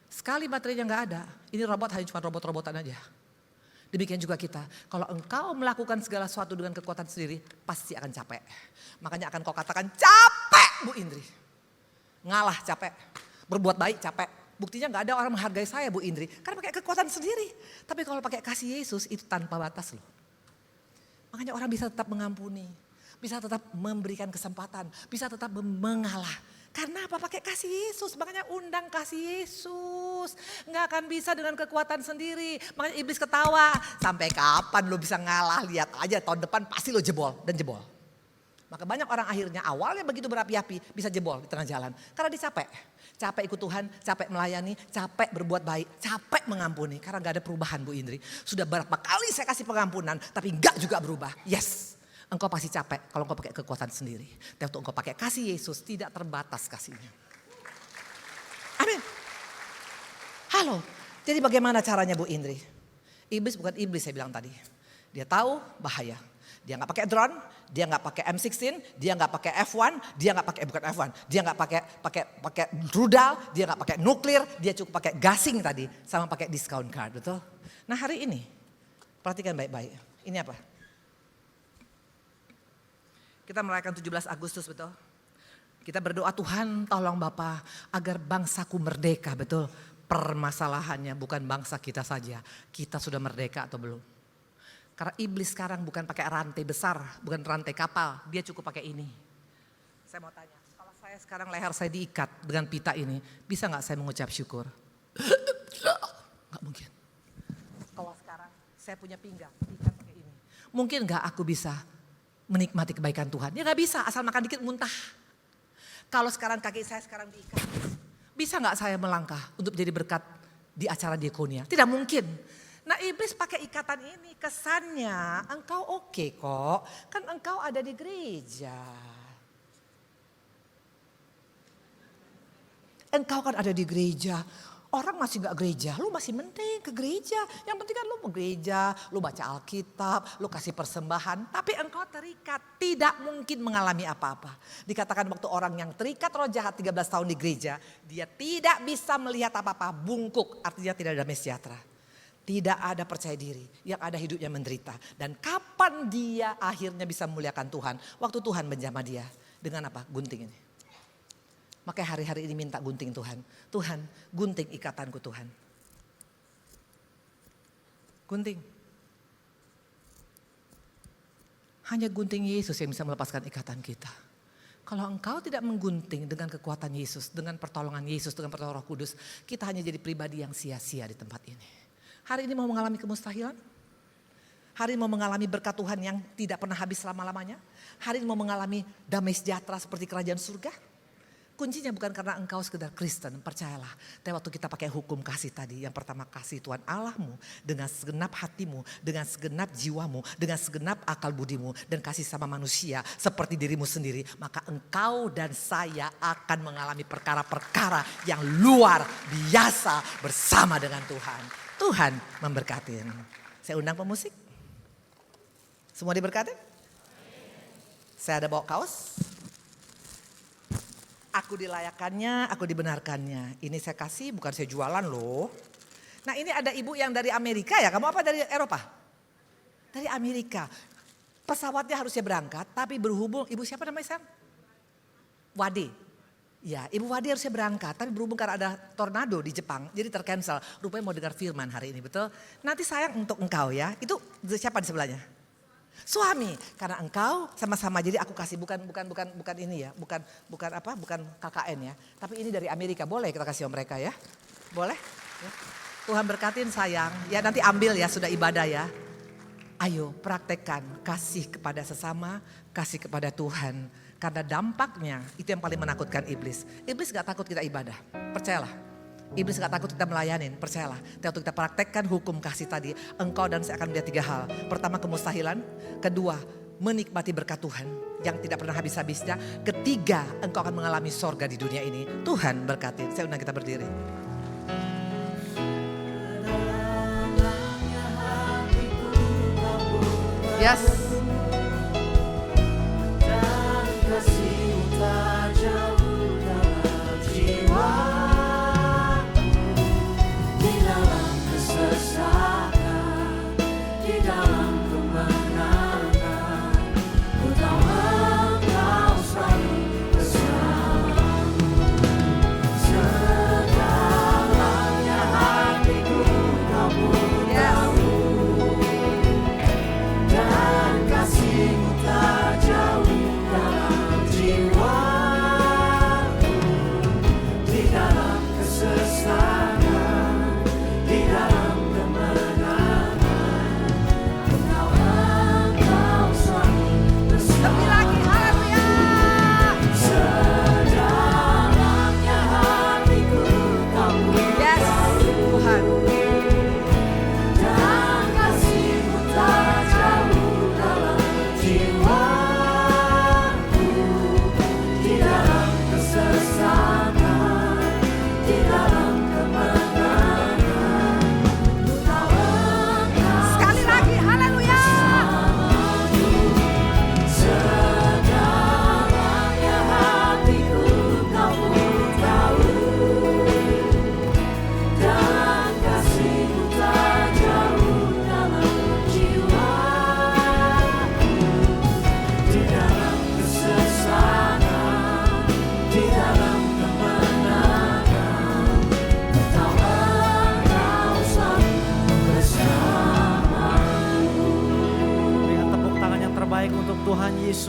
Sekali baterainya gak ada, ini robot hanya cuma robot-robotan aja. Demikian juga kita, kalau engkau melakukan segala sesuatu dengan kekuatan sendiri, pasti akan capek. Makanya akan kau katakan capek Bu Indri. Ngalah capek, berbuat baik capek. Buktinya gak ada orang menghargai saya Bu Indri, karena pakai kekuatan sendiri. Tapi kalau pakai kasih Yesus itu tanpa batas loh. Makanya orang bisa tetap mengampuni, bisa tetap memberikan kesempatan, bisa tetap mengalah. Karena apa? Pakai kasih Yesus. Makanya undang kasih Yesus. Nggak akan bisa dengan kekuatan sendiri. Makanya iblis ketawa. Sampai kapan lo bisa ngalah? Lihat aja tahun depan pasti lo jebol dan jebol. Maka banyak orang akhirnya awalnya begitu berapi-api bisa jebol di tengah jalan. Karena dia capek. Capek ikut Tuhan, capek melayani, capek berbuat baik, capek mengampuni. Karena nggak ada perubahan Bu Indri. Sudah berapa kali saya kasih pengampunan tapi nggak juga berubah. Yes. Engkau pasti capek kalau engkau pakai kekuatan sendiri. Tapi untuk engkau pakai kasih Yesus tidak terbatas kasihnya. Amin. Halo, jadi bagaimana caranya Bu Indri? Iblis bukan iblis saya bilang tadi. Dia tahu bahaya. Dia nggak pakai drone, dia nggak pakai M16, dia nggak pakai F1, dia nggak pakai bukan F1, dia nggak pakai rudal, dia nggak pakai nuklir, dia cukup pakai gasing tadi sama pakai discount card, betul? Nah hari ini perhatikan baik-baik. Ini apa? Kita merayakan 17 Agustus, betul? Kita berdoa Tuhan tolong Bapa agar bangsaku merdeka, betul? Permasalahannya bukan bangsa kita saja, kita sudah merdeka atau belum? Karena iblis sekarang bukan pakai rantai besar, bukan rantai kapal, dia cukup pakai ini. Saya mau tanya, kalau saya sekarang leher saya diikat dengan pita ini, bisa gak saya mengucap syukur? Gak mungkin. Kalau sekarang saya punya pinggang, diikat pakai ini. Mungkin gak aku bisa menikmati kebaikan Tuhan? Ya gak bisa, asal makan dikit muntah. Kalau sekarang kaki saya sekarang diikat, bisa gak saya melangkah untuk menjadi berkat di acara diakonia? Tidak mungkin. Nah iblis pakai ikatan ini, kesannya engkau oke kok, kan engkau ada di gereja. Engkau kan ada di gereja. Orang masih gak gereja, lu masih mending ke gereja. Yang penting kan lu mau gereja, lu baca Alkitab, lu kasih persembahan. Tapi engkau terikat, tidak mungkin mengalami apa-apa. Dikatakan waktu orang yang terikat roh jahat 13 tahun di gereja, dia tidak bisa melihat apa-apa, bungkuk, artinya tidak ada damai sejahtera. Tidak ada percaya diri, yang ada hidupnya menderita. Dan kapan dia akhirnya bisa memuliakan Tuhan? Waktu Tuhan menjamah dia dengan apa? Gunting ini. Makanya hari-hari ini minta gunting Tuhan. Tuhan, gunting ikatanku Tuhan. Gunting. Hanya gunting Yesus yang bisa melepaskan ikatan kita. Kalau engkau tidak menggunting dengan kekuatan Yesus, dengan pertolongan Yesus, dengan pertolongan Roh Kudus, kita hanya jadi pribadi yang sia-sia di tempat ini. Hari ini mau mengalami kemustahilan? Hari ini mau mengalami berkat Tuhan yang tidak pernah habis selama-lamanya? Hari ini mau mengalami damai sejahtera seperti kerajaan surga? Kuncinya bukan karena engkau sekedar Kristen, percayalah. Tapi waktu kita pakai hukum kasih tadi, yang pertama kasih Tuhan Allahmu dengan segenap hatimu, dengan segenap jiwamu, dengan segenap akal budimu, dan kasih sama manusia seperti dirimu sendiri. Maka engkau dan saya akan mengalami perkara-perkara yang luar biasa bersama dengan Tuhan. Tuhan memberkati. Saya undang pemusik. Semua diberkati? Saya ada bawa kaos. Aku dilayakannya, aku dibenarkannya. Ini saya kasih, bukan saya jualan loh. Nah ini ada ibu yang dari Amerika ya, kamu apa dari Eropa? Dari Amerika. Pesawatnya harusnya berangkat, tapi berhubung, ibu siapa namanya Sam? Wade. Ya, Ibu Wade harusnya berangkat, tapi berhubung karena ada tornado di Jepang, jadi tercancel. Rupanya mau dengar firman hari ini, betul? Nanti sayang untuk engkau ya, itu siapa di sebelahnya? Suami, karena engkau sama-sama, jadi aku kasih bukan ini ya, bukan KKN ya, tapi ini dari Amerika, boleh kita kasih sama mereka ya, boleh? Ya. Tuhan berkatin sayang, ya nanti ambil ya sudah ibadah ya. Ayo praktekkan kasih kepada sesama, kasih kepada Tuhan, karena dampaknya itu yang paling menakutkan iblis. Iblis gak takut kita ibadah, percayalah. Iblis gak takut kita melayanin, percayalah. Tapi waktu kita praktekkan hukum kasih tadi, engkau dan saya akan melihat 3 hal. Pertama kemustahilan, kedua menikmati berkat Tuhan yang tidak pernah habis-habisnya. Ketiga, engkau akan mengalami sorga di dunia ini. Tuhan berkati. Saya undang kita berdiri. Yes.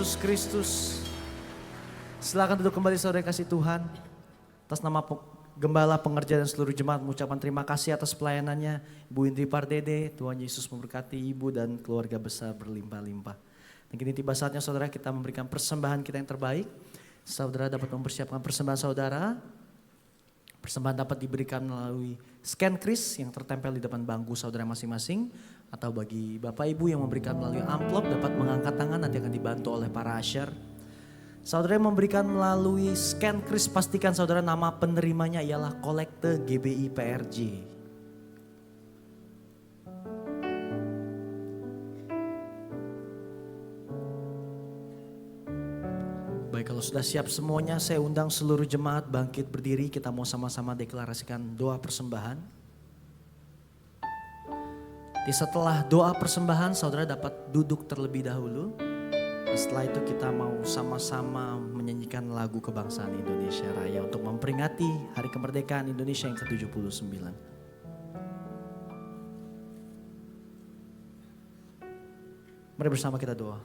Yesus Kristus. Silakan duduk kembali saudara kasih Tuhan. Atas nama Gembala, pengerja dan seluruh jemaat mengucapkan terima kasih atas pelayanannya. Ibu Indri Pardede, Tuhan Yesus memberkati ibu dan keluarga besar berlimpah-limpah. Dan kini tiba saatnya saudara kita memberikan persembahan kita yang terbaik. Saudara dapat mempersiapkan persembahan saudara. Persembahan dapat diberikan melalui scan kris yang tertempel di depan bangku saudara masing-masing. Atau bagi Bapak Ibu yang memberikan melalui amplop dapat mengangkat tangan, nanti akan dibantu oleh para usher. Saudara yang memberikan melalui scan kris, pastikan saudara nama penerimanya ialah Kolekte GBI PRJ. Baik, kalau sudah siap semuanya, saya undang seluruh jemaat bangkit berdiri. Kita mau sama-sama deklarasikan doa persembahan. Setelah doa persembahan, saudara dapat duduk terlebih dahulu. Setelah itu kita mau sama-sama menyanyikan lagu kebangsaan Indonesia Raya untuk memperingati Hari Kemerdekaan Indonesia yang ke-79. Mari bersama kita doa.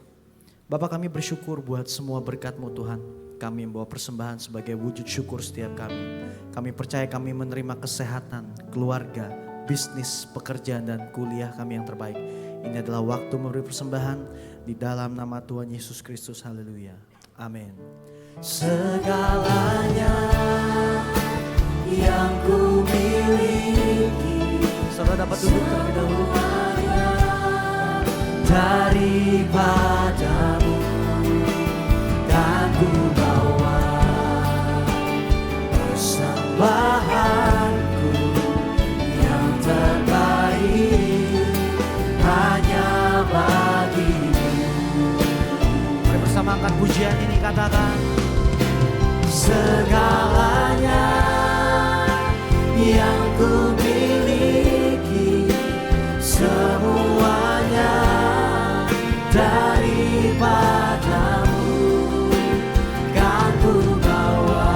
Bapa, kami bersyukur buat semua berkat-Mu Tuhan. Kami membawa persembahan sebagai wujud syukur setiap kami. Kami percaya kami menerima kesehatan, keluarga, bisnis, pekerjaan dan kuliah kami yang terbaik. Ini adalah waktu memberi persembahan di dalam nama Tuhan Yesus Kristus. Haleluya. Amin. Segalanya yang ku miliki, saudara dapat duduk terlebih dahulu. Daripadamu dan ku bawa persembahanku yang terbaik hanya bagimu. Mari bersama angkat pujian ini, katakan segalanya yang ku miliki, semuanya daripadamu kan ku bawa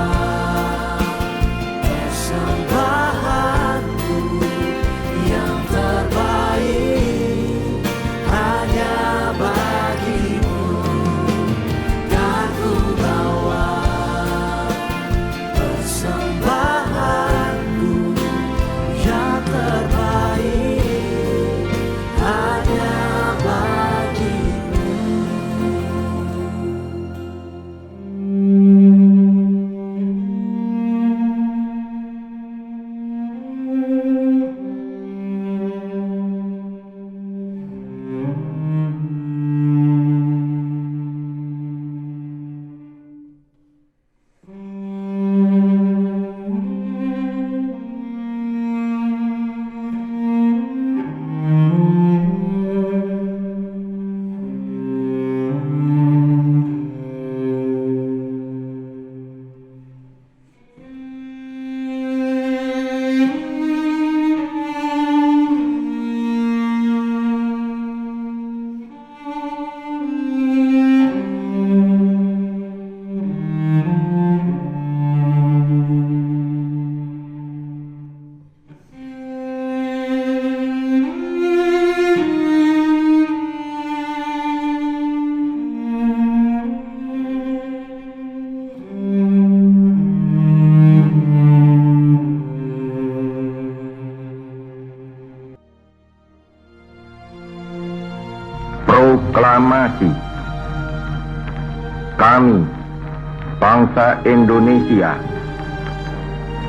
persembahanku yang terbaik hanya bagimu, kan ku bawa persembahanku yang terbaik hanya proklamasi. Kami, bangsa Indonesia,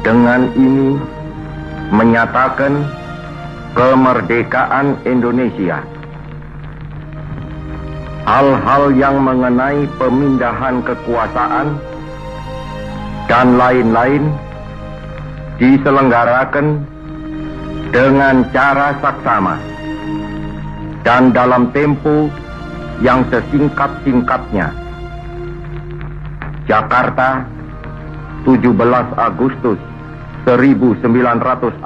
dengan ini menyatakan kemerdekaan Indonesia. Hal-hal yang mengenai pemindahan kekuasaan dan lain-lain diselenggarakan dengan cara saksama dan dalam tempo yang sesingkat-singkatnya. Jakarta, 17 Agustus 1945,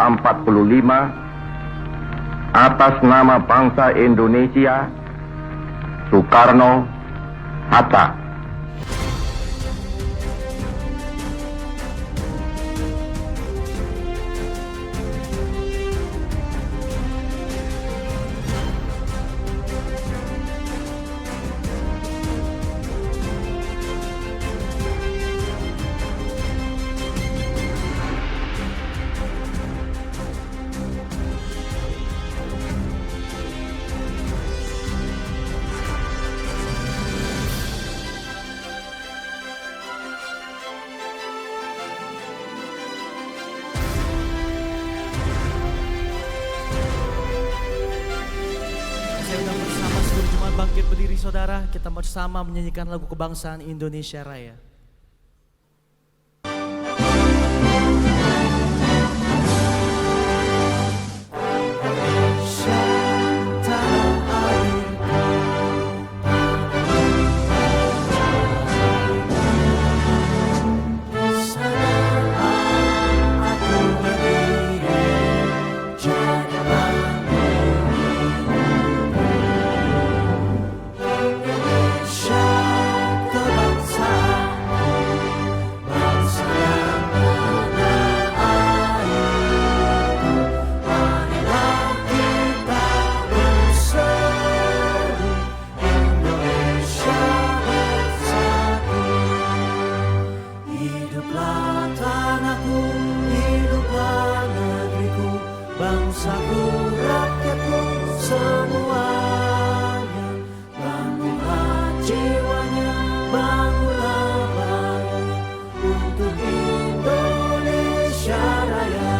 atas nama bangsa Indonesia, Soekarno Hatta. bagi saudara, kita bersama menyanyikan lagu kebangsaan Indonesia Raya. Bangsaku, rakyatku, semuanya. Bangunlah jiwanya, bangunlah badannya untuk Indonesia Raya.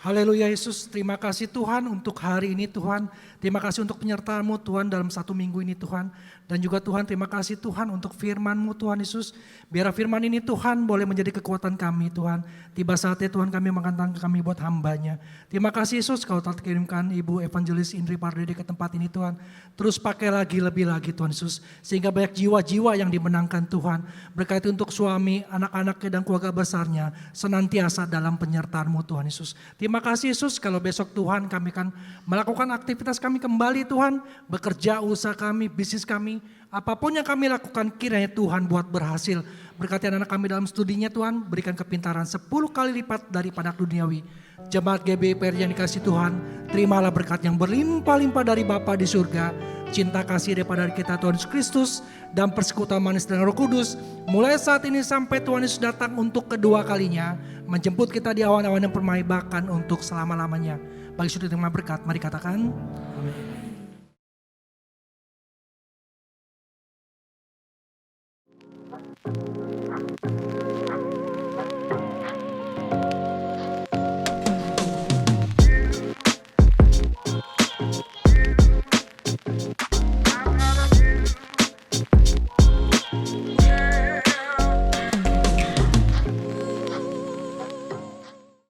Haleluya Yesus, terima kasih Tuhan untuk hari ini Tuhan. Terima kasih untuk penyertaan-Mu Tuhan dalam 1 minggu ini Tuhan. Dan juga Tuhan terima kasih Tuhan untuk firman-Mu Tuhan Yesus. Biar firman ini Tuhan boleh menjadi kekuatan kami Tuhan. Tiba saatnya Tuhan kami mengangkat kami buat hamba-Nya. Terima kasih Yesus kau telah kirimkan Ibu Evangelis Indri Pardede ke tempat ini Tuhan. Terus pakai lagi lebih lagi Tuhan Yesus. Sehingga banyak jiwa-jiwa yang dimenangkan Tuhan. Berkati untuk suami, anak-anaknya dan keluarga besarnya. Senantiasa dalam penyertaan-Mu Tuhan Yesus. Terima kasih Yesus kalau besok Tuhan kami akan melakukan aktivitas kami kembali Tuhan. Bekerja, usaha kami, bisnis kami. Apapun yang kami lakukan kiranya Tuhan buat berhasil. Berkati anak-anak kami dalam studinya Tuhan. Berikan kepintaran 10 kali lipat daripada duniawi. Jemaat GBI PRJ yang dikasih Tuhan. Terimalah berkat yang berlimpah-limpah dari Bapa di surga. Cinta kasih daripada kita Tuhan Yesus Kristus. Dan persekutuan manis dan Roh Kudus. Mulai saat ini sampai Tuhan Yesus datang untuk kedua kalinya. Menjemput kita di awan-awan yang permai bahkan untuk selama-lamanya. Bagi sudut terima berkat, mari katakan amin.